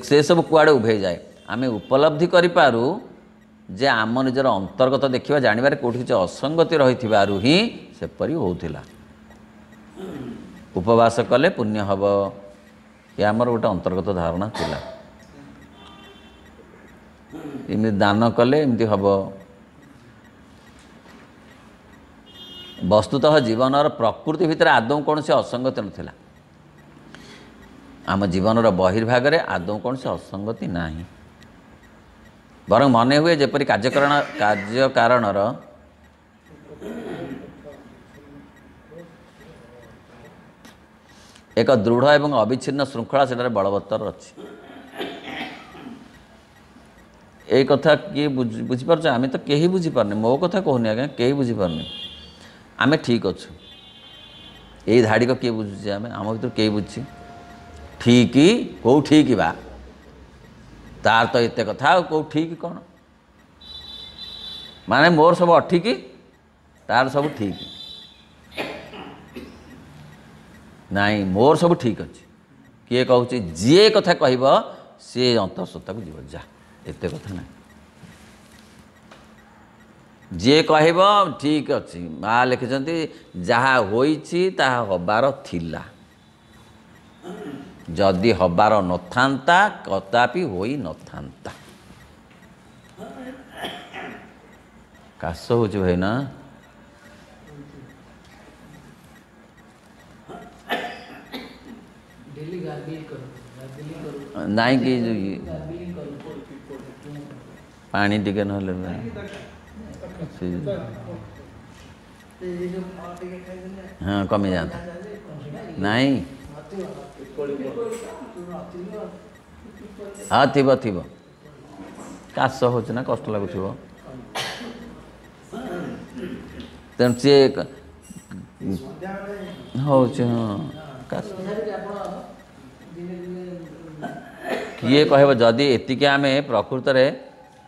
ସେ ସବୁ କୁଆଡ଼େ ଉଭେଇ ଯାଏ ଆମେ ଉପଲବ୍ଧି କରିପାରୁ ଯେ ଆମ ନିଜର ଅନ୍ତର୍ଗତ ଦେଖିବା ଜାଣିବାରେ କେଉଁଠି କିଛି ଅସଙ୍ଗତି ରହିଥିବାରୁ ହିଁ ସେପରି ହେଉଥିଲା ଉପବାସ କଲେ ପୁଣ୍ୟ ହେବ ଏ ଆମର ଗୋଟେ ଅନ୍ତର୍ଗତ ଧାରଣା ଥିଲା ଏମିତି ଦାନ କଲେ ଏମିତି ହେବ ବସ୍ତୁତଃ ଜୀବନର ପ୍ରକୃତି ଭିତରେ ଆଦୌ କୌଣସି ଅସଙ୍ଗତି ନଥିଲା ଆମ ଜୀବନର ବହିର୍ଭାଗରେ ଆଦୌ କୌଣସି ଅସଙ୍ଗତି ନାହିଁ ବରଂ ମନେ ହୁଏ ଯେପରି କାର୍ଯ୍ୟକାରଣର ଏକ ଦୃଢ଼ ଏବଂ ଅବିଚ୍ଛିନ୍ନ ଶୃଙ୍ଖଳା ସେଠାରେ ବଳବତ୍ତର ଅଛି ଏଇ କଥା କିଏ ବୁଝିପାରୁଛ ଆମେ ତ କେହି ବୁଝିପାରୁନି ମୋ କଥା କହୁନି ଆଜ୍ଞା କେହି ବୁଝିପାରୁନି ଆମେ ଠିକ୍ ଅଛୁ ଏଇ ଧାଡ଼ିକ କିଏ ବୁଝୁଛି ଆମେ ଆମ ଭିତରୁ କେହି ବୁଝୁଛି ଠିକ୍ କେଉଁ ଠିକ୍ ବା ତାର ତ ଏତେ କଥା ଆଉ କେଉଁ ଠିକ୍ କ'ଣ ମାନେ ମୋର ସବୁ ଅଠିକ୍ ତାର ସବୁ ଠିକ୍ ନାଇଁ ମୋର ସବୁ ଠିକ୍ ଅଛି କିଏ କହୁଛି ଯିଏ କଥା କହିବ ସିଏ ଅନ୍ତଃସତ୍ତାକୁ ଯିବ ଯା ଏତେ କଥା ନାହିଁ ଯିଏ କହିବ ଠିକ୍ ଅଛି ମା ଲେଖିଛନ୍ତି ଯାହା ହୋଇଛି ତାହା ହେବାର ଥିଲା ଯଦି ହେବାର ନଥାନ୍ତା କଦାପି ହୋଇ ନଥାନ୍ତା କାଶ ହେଉଛି ଭାଇ ନା ନାଇଁ କି ପାଣି ଟିକେ ନହେଲେ ହଁ କମି ଯାଆନ୍ତା ନାଇଁ ହଁ ଥିବ ଥିବ କାଶ ହେଉଛି ନା କଷ୍ଟ ଲାଗୁଥିବ ତେଣୁ ସିଏ ହେଉଛି ହଁ କାଶ କିଏ କହିବ ଯଦି ଏତିକି ଆମେ ପ୍ରକୃତରେ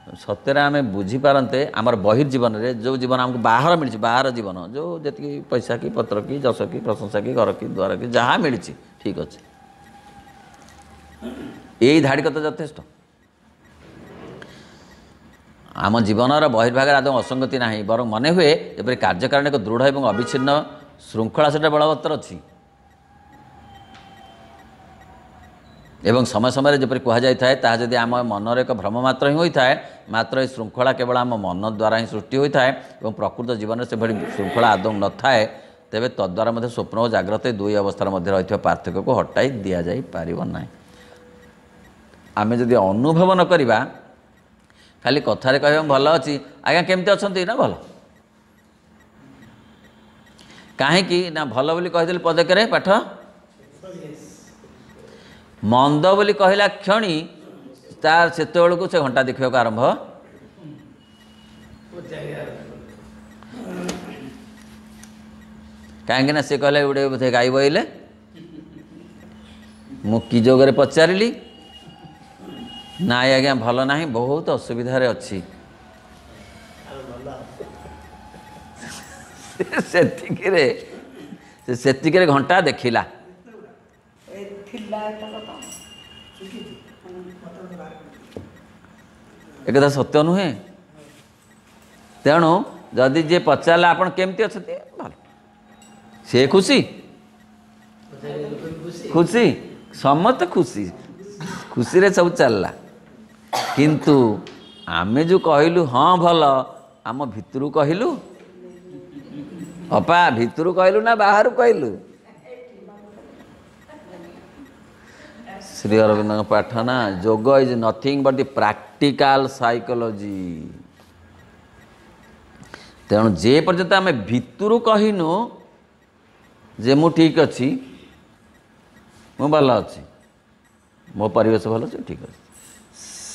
ସତରେ ଆମେ ବୁଝିପାରନ୍ତେ ଆମର ବହିର୍ଜୀବନରେ ଯେଉଁ ଜୀବନ ଆମକୁ ବାହାର ମିଳିଛି, ବାହାର ଜୀବନ ଯେଉଁ ଯେତିକି ପଇସା କି ପତ୍ର କି ଯଶ କି ପ୍ରଶଂସା କି ଘର କି ଦ୍ୱାର କି ଯାହା ମିଳିଛି ଠିକ୍ ଅଛି, ଏଇ ଧାଡ଼ିକ ତ ଯଥେଷ୍ଟ। ଆମ ଜୀବନର ବହିର୍ଭାଗରେ ଆଦୌ ଅସଙ୍ଗତି ନାହିଁ, ବରଂ ମନେ ହୁଏ ଯେପରି କାର୍ଯ୍ୟକାରଣ ଏକ ଦୃଢ଼ ଏବଂ ଅବିଚ୍ଛିନ୍ନ ଶୃଙ୍ଖଳା ସେଟା ବଳବତ୍ତର ଅଛି। ଏବଂ ସମୟ ସମୟରେ ଯେପରି କୁହାଯାଇଥାଏ, ତାହା ଯଦି ଆମ ମନର ଏକ ଭ୍ରମ ମାତ୍ର ହିଁ ହୋଇଥାଏ, ମାତ୍ର ଏହି ଶୃଙ୍ଖଳା କେବଳ ଆମ ମନ ଦ୍ୱାରା ହିଁ ସୃଷ୍ଟି ହୋଇଥାଏ ଏବଂ ପ୍ରକୃତ ଜୀବନରେ ସେଭଳି ଶୃଙ୍ଖଳା ଆଦୌ ନଥାଏ, ତେବେ ତଦ୍ୱାରା ମଧ୍ୟ ସ୍ୱପ୍ନ ଓ ଜାଗ୍ରତ ଦୁଇ ଅବସ୍ଥାର ମଧ୍ୟରେ ରହିଥିବା ପାର୍ଥକ୍ୟକୁ ହଟାଇ ଦିଆଯାଇପାରିବ ନାହିଁ। ଆମେ ଯଦି ଅନୁଭବ ନ କରିବା, ଖାଲି କଥାରେ କହିବା ଭଲ ଅଛି, ଆଜ୍ଞା କେମିତି ଅଛନ୍ତି ନା ଭଲ, କାହିଁକି ନା ଭଲ ବୋଲି କହିଦେଲେ ପଦକରେ ପାଠ, ମନ୍ଦ ବୋଲି କହିଲା କ୍ଷଣି ତାର ସେତେବେଳକୁ ସେ ଘଣ୍ଟା ଦେଖିବାକୁ ଆରମ୍ଭ। କାହିଁକି ନା ସେ କହିଲେ ଗୋଟେ ବୋଧେ ଗାଈ ବଇଲେ, ମୁଁ କି ଯୋଗରେ ପଚାରିଲି, ନାଇଁ ଆଜ୍ଞା ଭଲ ନାହିଁ, ବହୁତ ଅସୁବିଧାରେ ଅଛି। ସେତିକିରେ ଘଣ୍ଟା ଦେଖିଲା। ଏକଥା ସତ୍ୟ ନୁହେଁ। ତେଣୁ ଯଦି ଯିଏ ପଚାରିଲା ଆପଣ କେମିତି ଅଛନ୍ତି, ଭଲ, ସେ ଖୁସି, ଖୁସି, ସମସ୍ତେ ଖୁସି, ଖୁସିରେ ସବୁ ଚାଲିଲା। କିନ୍ତୁ ଆମେ ଯେଉଁ କହିଲୁ ହଁ ଭଲ, ଆମ ଭିତରୁ କହିଲୁ, ଅପା ଭିତରୁ କହିଲୁ ନା ବାହାରୁ କହିଲୁ? ଶ୍ରୀ ଅରବିନ୍ଦଙ୍କ ପାଠ ନା, yoga is nothing but the practical psychology. ତେଣୁ ଯେ ପର୍ଯ୍ୟନ୍ତ ଆମେ ଭିତରୁ କହିନୁ ଯେ ମୁଁ ଠିକ୍ ଅଛି, ମୁଁ ଭଲ ଅଛି, ମୋ ପରିବେଶ ଭଲ ଅଛି, ଠିକ୍ ଅଛି,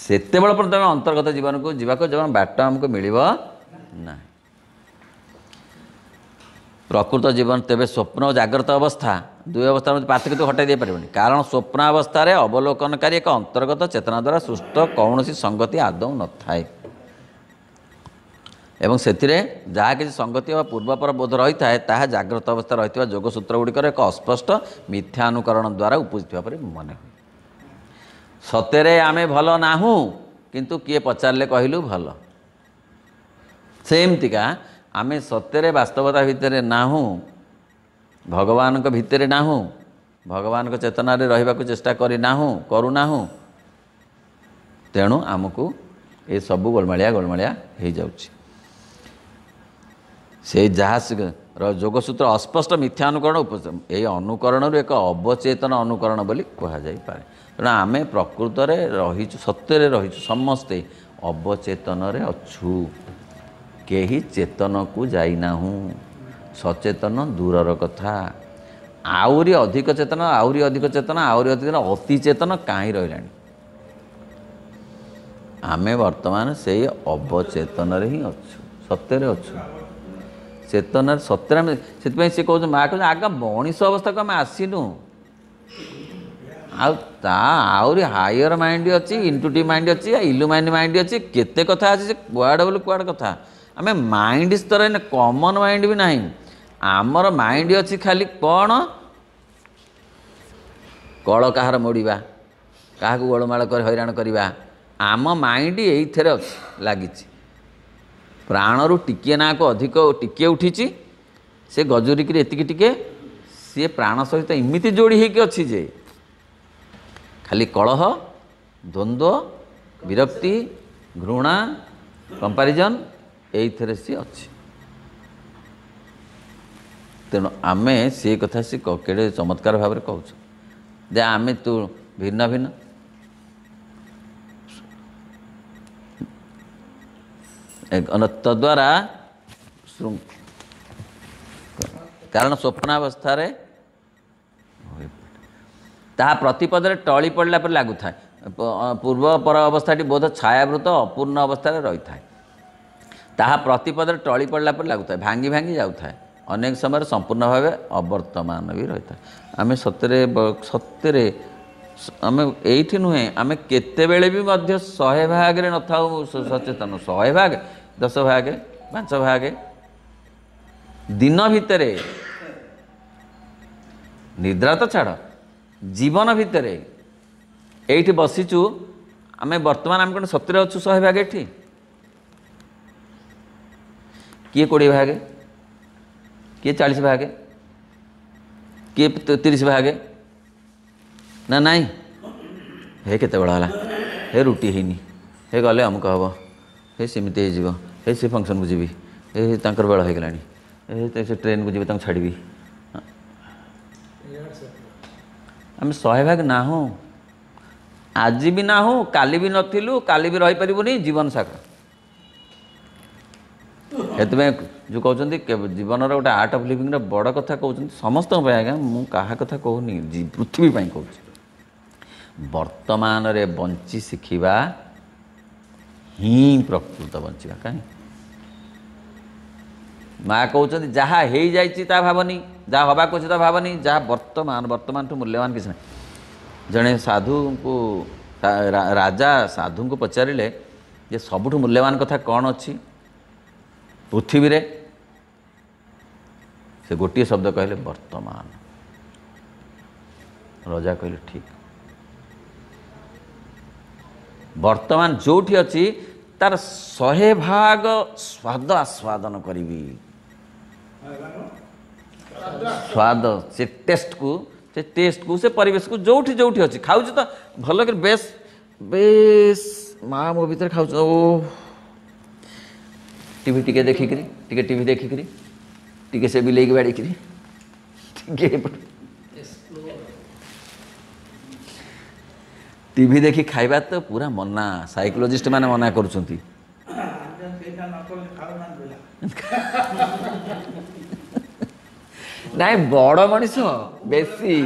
ସେତେବେଳେ ପର୍ଯ୍ୟନ୍ତ ଆମେ ଅନ୍ତର୍ଗତ ଜୀବନକୁ ଯିବାକୁ ଜମା ବାଟ ଆମକୁ ମିଳିବ ନାହିଁ। ପ୍ରକୃତ ଜୀବନ ତେବେ ସ୍ୱପ୍ନ ଓ ଜାଗ୍ରତ ଅବସ୍ଥା ଦୁଇ ଅବସ୍ଥାର ମଧ୍ୟ ପାର୍ଥକ୍ୟ ହଟାଇ ଦେଇପାରିବନି, କାରଣ ସ୍ୱପ୍ନ ଅବସ୍ଥାରେ ଅବଲୋକନକାରୀ ଏକ ଅନ୍ତର୍ଗତ ଚେତନା ଦ୍ୱାରା ସୃଷ୍ଟ କୌଣସି ସଂଗତି ଆଦୌ ନଥାଏ ଏବଂ ସେଥିରେ ଯାହା କିଛି ସଂଗତି ବା ପୂର୍ବପର ବୋଧ ରହିଥାଏ, ତାହା ଜାଗ୍ରତ ଅବସ୍ଥାରେ ରହିଥିବା ଯୋଗସୂତ୍ର ଗୁଡ଼ିକର ଏକ ଅସ୍ପଷ୍ଟ ମିଥ୍ୟା ଅନୁକରଣ ଦ୍ୱାରା ଉପୁଜିଥିବା ପରି ମନେ ହୁଏ। ସତରେ ଆମେ ଭଲ ନାହୁଁ, କିନ୍ତୁ କିଏ ପଚାରିଲେ କହିଲୁ ଭଲ। ସେମିତିକା ଆମେ ସତରେ ବାସ୍ତବତା ଭିତରେ ନାହୁଁ, ଭଗବାନଙ୍କ ଭିତରେ ନାହୁଁ, ଭଗବାନଙ୍କ ଚେତନାରେ ରହିବାକୁ ଚେଷ୍ଟା କରୁନାହୁଁ। ତେଣୁ ଆମକୁ ଏସବୁ ଗୋଳମାଳିଆ ହେଇଯାଉଛି। ସେଇ ଯାହା ଯୋଗସୂତ୍ର ଅସ୍ପଷ୍ଟ ମିଥ୍ୟା ଅନୁକରଣ ଏହି ଅନୁକରଣରୁ ଏକ ଅବଚେତନ ଅନୁକରଣ ବୋଲି କୁହାଯାଇପାରେ। ତେଣୁ ଆମେ ପ୍ରକୃତରେ ରହିଛୁ, ସତ୍ୟରେ ରହିଛୁ, ସମସ୍ତେ ଅବଚେତନରେ ଅଛୁ, କେହି ଚେତନକୁ ଯାଇନାହୁଁ। ସଚେତନ ଦୂରର କଥା, ଆହୁରି ଅଧିକ ଚେତନ, ଆହୁରି ଅଧିକ ଚେତନ, ଆହୁରି ଅଧିକ ଅତି ଚେତନ କାହିଁ ରହିଲାଣି? ଆମେ ବର୍ତ୍ତମାନ ସେଇ ଅବଚେତନରେ ହିଁ ଅଛୁ, ସତ୍ୟରେ ଅଛୁ, ଚେତନାରେ ସତ୍ୟରେ ଆମେ। ସେଥିପାଇଁ ସେ କହୁଛନ୍ତି, ମା' କହୁଛନ୍ତି ଆଗ ମଣିଷ ଅବସ୍ଥାକୁ ଆମେ ଆସିନୁ, ଆଉ ତା ଆହୁରି ହାୟର ମାଇଣ୍ଡ ଅଛି, ଇଣ୍ଟୁଟିଭ୍ ମାଇଣ୍ଡ ଅଛି, ଇଲୁମାଇନ୍ ମାଇଣ୍ଡ ଅଛି, କେତେ କଥା ଅଛି, ସେ କୁଆଡ଼େ ବୋଲି କୁଆଡ଼େ କଥା। ଆମେ ମାଇଣ୍ଡ ସ୍ତରରେ କମନ୍ ମାଇଣ୍ଡ ବି ନାହିଁ, ଆମର ମାଇଣ୍ଡ ଅଛି ଖାଲି କ'ଣ? କଳ କାହାର ମୋଡ଼ିବା, କାହାକୁ ଗୋଳମାଳ କରି ହଇରାଣ କରିବା, ଆମ ମାଇଣ୍ଡ ଏଇଥିରେ ଅଛି ଲାଗିଛି। ପ୍ରାଣରୁ ଟିକିଏ ନାକୁ ଅଧିକ ଟିକିଏ ଉଠିଛି, ସେ ଗଜୁରିକିରି ଏତିକି ଟିକେ, ସିଏ ପ୍ରାଣ ସହିତ ଏମିତି ଯୋଡ଼ି ହେଇକି ଅଛି ଯେ ଖାଲି କଳହ, ଦ୍ୱନ୍ଦ୍ୱ, ବିରକ୍ତି, ଘୃଣା, କମ୍ପାରିଜନ୍, ଏଇଥିରେ ସିଏ ଅଛି। ତେଣୁ ଆମେ ସେ କଥା ସେ କେଡ଼େ ଚମତ୍କାର ଭାବରେ କହୁଛୁ ଯେ ଆମେ ତୁ ଭିନ୍ନ ଭିନ୍ନ। ତଦ୍ୱାରା କାରଣ ସ୍ୱପ୍ନାବସ୍ଥାରେ ତାହା ପ୍ରତିପଦରେ ଟଳି ପଡ଼ିଲା ପରେ ଲାଗୁଥାଏ, ପୂର୍ବ ପର ଅବସ୍ଥାଟି ବୋଧ ଛାୟାବୃତ ଅପୂର୍ଣ୍ଣ ଅବସ୍ଥାରେ ରହିଥାଏ। ତାହା ପ୍ରତିପଦରେ ଟଳି ପଡ଼ିଲା ପରେ ଲାଗୁଥାଏ, ଭାଙ୍ଗି ଭାଙ୍ଗି ଯାଉଥାଏ, ଅନେକ ସମୟରେ ସମ୍ପୂର୍ଣ୍ଣ ଭାବେ ଅବର୍ତ୍ତମାନ ବି ରହିଥାଏ। ଆମେ ସତରେ आम ये नुहे आम केतेबेले भी मध्य 100 भाग रे न थाउ सचेतन 100 भाग 10 भाग 5 भाग दिन भितर निद्रा तो छाड़ जीवन भितर ये बसीचु आम बर्तमान आम कौन सत्य अच्छु 100 भाग ये किए 20 भाग किए 40 भाग किए 30 भाग ना नाई हे केते बड़ा है हे रुटी हैनी हे गले अमुक हम हे सेमती हो हे से फंक्शन को जी हे तांकर बेल हो गलानी हे से ट्रेन को जी छाड़ी आम 100 भाग ना हो आज भी ना हो काली भी नथिलु काली भी रही पारिबुनी जीवन सागर से जो कहते जीवन गोटे आर्ट ऑफ लिविंग बड़ कथा कहते समस्त आज्ञा मु कहा कथा कहूनी पृथ्वी कहूँ वर्तमान रे बंची शिखिबा ही प्रकृत बंचिबा कहीं माँ कहते जहाँ हो जा भावनी जहाँ हवा कुछ भावनी जहाँ वर्तमान वर्तमान ठू मूल्यवान किसी ना जड़े साधु को राजा साधु को पचारे जे सबुठ मूल्यवान कथा कौन अच्छी पृथ्वी रे से गोटे शब्द कहले वर्तमान राजा कहले ठीक वर्तमान जोठी अच्छी तार 100 भाग स्वाद आस्वादन करी स्वाद से टेस्ट को से परिवेश को जोठी जोठी अच्छी खाऊ तो भल कर बेस बेस माँ मो भीतर खाऊ ओ टीवी टिके देखिकी टिके टीवी देखिकी टिके से बिलेई बाड़ीकी टीवी देखी खाइबा तो पूरा मना साइकोलॉजिस्ट माने मना करुछंती नाई बड़ मनीष बेसी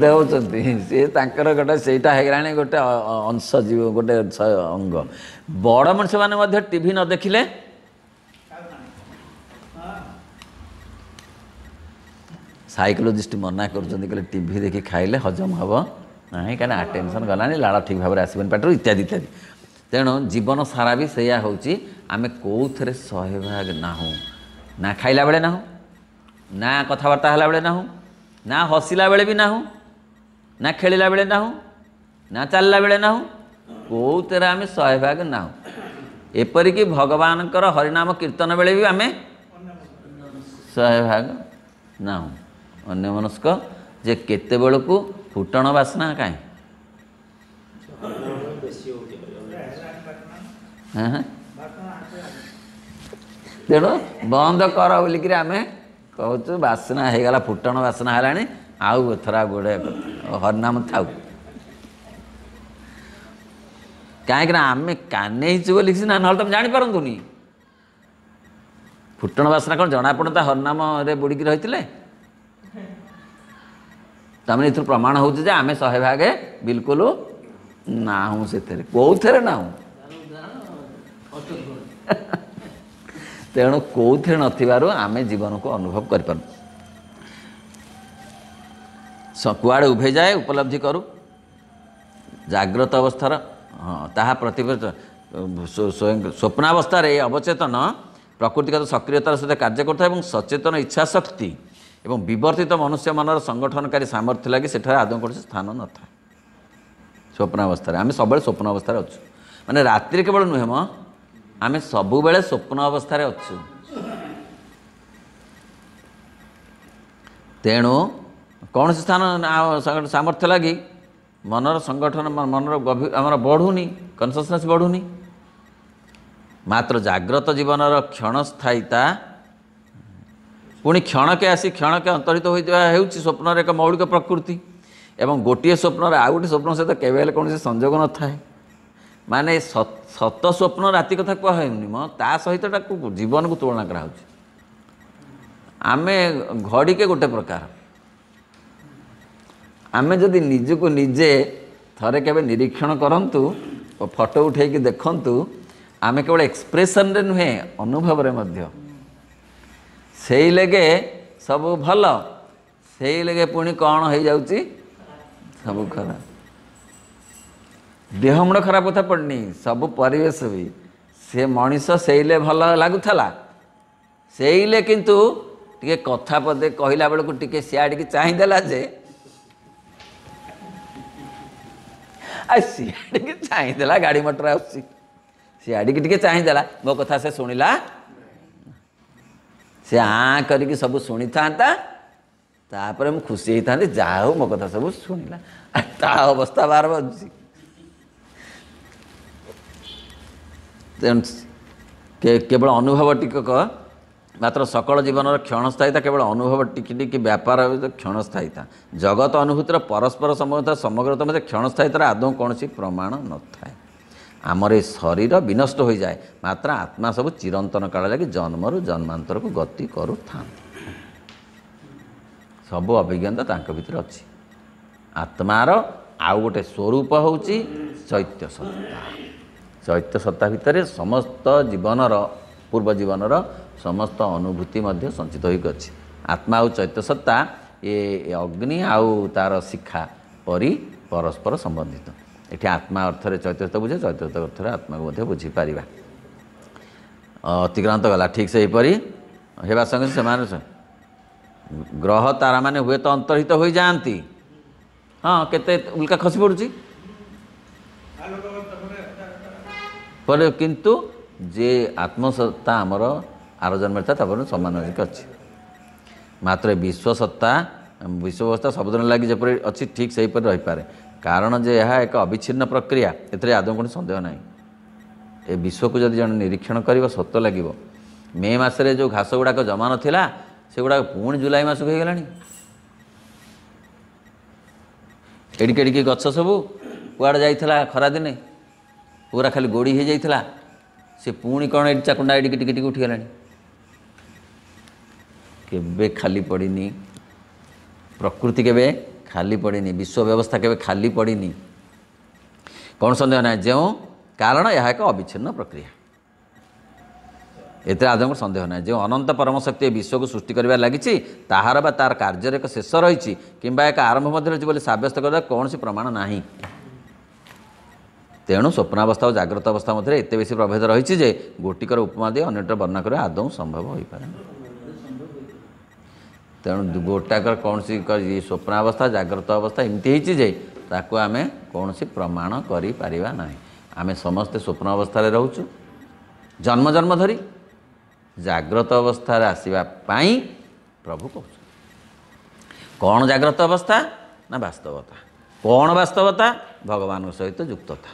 देउछंती से तांकर गोटे सेटा हेगलानी गोटे अंश जीव गोटे अंग बड़ मनीष माने मध्य टीवी न देखिले साइकोलॉजिस्ट मना करुछंती कहले टीवी देखि खाइले हजम हबो नाही काना अटेंशन गलानी लाड़ ठीक भाव आसबन पेटर इत्यादि इत्यादि तेणु जीवन सारा भी सैया होची आमे कोउथरे 100 भाग नाहु ना खाइला बेले नाहु ना कथबार्ता हला बेले नाहु ना हसिला बेले भी नाहु ना खेलिला बेले नाहु ना चलला बेले नाहु कोउथरे आमे 100 भाग नाहु एपरिकी भगवानकर हरिनाम कीर्तन बेले भी आमे 100 भाग नाहु अन्य मनस्क जे केते बेलू फुटण बासना कहीं तेणु बंद कर बोलिकी आम कहूँ बासना हो गला फुटण बासना है आउ थोड़ा गोड़े हरिनाम थाऊ कहीं आम काने बोली सीना ना तुम जापारतुनि फुटण बासना कौन जना पड़ता हरिनाम बुड़की रही तमें ये प्रमाण हो आम 100 भागे बिल्कुल ना हूँ से कौथे ना हूँ तेणु कौथे नथिबारु आमे जीवन को अनुभव कर कुआड़े उभे जाए उपलब्धि करूँ जाग्रत अवस्थार हाँ ताहा प्रतिफलित स्वप्नावस्था अवचेतन प्रकृतिगत सक्रियतार सहित कार्य करता है सचेतन इच्छा शक्ति एवं विवर्तित मनुष्य मनर संगठनकारी सामर्थ्य लगी सेठारे आदौ कौन स्थान न था स्वप्नावस्था आम सब स्वप्न अवस्था अच्छु माने रात्रि केवल नुहे म आम सबु बेले स्वप्न अवस्था अच्छु तेणु कौन स्थान सामर्थ्य लगी मनर संगठन मनर गभीर आमर बढ़ुनी कनसियसनेस बढ़ुनी मात्र जाग्रत जीवनर क्षणस्थायीता पुणी क्षणके आसी क्षणके अंतरित हो स्वप्न एक मौलिक प्रकृति एवं गोटे स्वप्न आउ गोटे स्वप्न सहित केवल कौन संजोग न थाए माने सत स्वप्न राति कथा कहुनि म ता सहित जीवन को तुलना करा आमे घड़ी के गोटे प्रकार आमे जदि निजको निजे थरे केबे निरीक्षण करंतु और फोटो उठेकी देखंतु आमे केवल एक्सप्रेशन रे नुहे अनुभव रे मध्य से लगे सब भल सेई लगे पुणी कौन हो जाउची सब खराब देह मुंड खराब कथा पड़नी सब परिवेश भी से मनीष सेइले भल लगुला सेइले किंतु टिके कथा पदे कहला बेलू टिके सियाड़ी चाहिदेला जे सियाड़ी चाहिदेला गाड़ी मटर आसी सियाड़ी टिके चाहिदेला मो कथा से शुणिला से करके सब शुणी था तापर मु खुशी होता जहा हो मो कथा सब शुणिला ता अवस्था बार बजुची केवल अनुभव टिकक मात्र सकल जीवन क्षणस्थायीता केवल अनुभव टिकी व्यापार क्षणस्थायीता जगत अनुभूतिर परस्पर संबंध समग्रता मध्य क्षणस्थायीतार आदौ कौन प्रमाण न थाए आमर ये शरीर विनष्ट हो जाए मात्र आत्मा सब चिरंतन काल लगे जन्मरु जन्मांतर को गति करू था सब अभिज्ञता तांक भितर अच्छी आत्मार आउ गोटे स्वरूप हूँ चैत्य सत्ता चैत्य सत्ता भितर समस्त जीवनर पूर्व जीवनर समस्त अनुभूति मध्य संचित होकर अच्छी आत्मा और चैत्य सत्ता ये अग्नि आउ तार शिखा परी परस्पर संबंधित ये आत्मा अर्थरे चैत्य सत्ता बुझे चैत्य सत्ता अर्थरे आत्मा को बुझीपर अतिक्रांत गला ठीक से हीपरी हेबा संगे से ग्रह तारा माने हुए तो अंतर्हित हो जाती हाँ केते उल्का खसी पड़ुची पर किंतु जे आत्मसत्ता आमर आर जन्म था समान अच्छी मात्र विश्वसत्ता विश्वस्था सबदिन लगी जपरी अच्छी ठीक से रही पारे कारण जे यह एक अविच्छिन्न प्रक्रिया एथरे आदौ कौन संदेह ना ए विश्व को जब जन निरीक्षण कर सत्य लगे मे मसरे जो घास गुड़ाक जमा नाला से गुड़ाक पुणी जुलाई मस हो गला एडिके गछ सब कुआड़े जाइला खरा दिने पूरा खाली गोड़ी हो जाइला से पुणी कौन ये चाकुंडा एडिके टिके टिके उठीगला केबे खाली पड़नी प्रकृति केबे खाली पड़नी विश्व व्यवस्था केबे खाली पड़नी कौन संदेह ना जो कारण यह एक अविच्छिन्न प्रक्रिया एते आदम संदेह ना जो अनंत परम शक्ति विश्व को सृष्टि कर लगी ताहार बा तार कार्य एक शेष रही कि एक आरंभ मध्य सब्यस्त कर कौन सी प्रमाण ना तेणु स्वप्नावस्था और जाग्रत अवस्था मध्य एत बेसी प्रभेद रही जे गोटिकर उपमा दे अन्यटर वर्णना कर आदौ संभव हो पारे तेणु गोटाकर कौन सी स्वप्नावस्था जाग्रत अवस्था एमती जे ताकू आम कौन सी प्रमाण करिपारिबा नाही आमे समस्ते स्वप्न अवस्था रोचु जन्म जन्म धरी जाग्रत अवस्था आसवा प्रभु कह कौन जाग्रत अवस्था ना वास्तवता कौन वास्तवता भगवान सहित युक्तता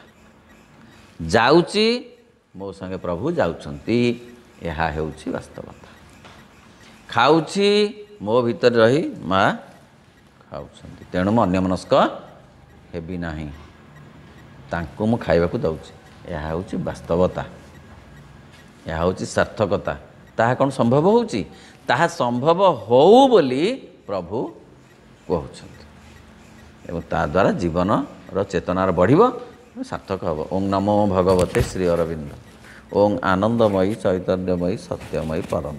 जाउची मो संगे प्रभु जाउछंती यह हेउची वास्तवता खाउची मो भीतर रही माँ खाउछंती तेणु मु अन्यमनस्क हेबी नाही तांको मु खाइबाकू दउची यह हेउची वास्तवता यह हेउची सार्थकता ताहा कौन संभव होउची ताहा संभव होउ बोली प्रभु कहउछंती एवं ता द्वारा जीवन रो चेतनार बढ़िबो सार्थक हम ओं नमो भगवते श्री अरविंद ओं आनंदमयी चैतन्यमयी सत्यमयी परम।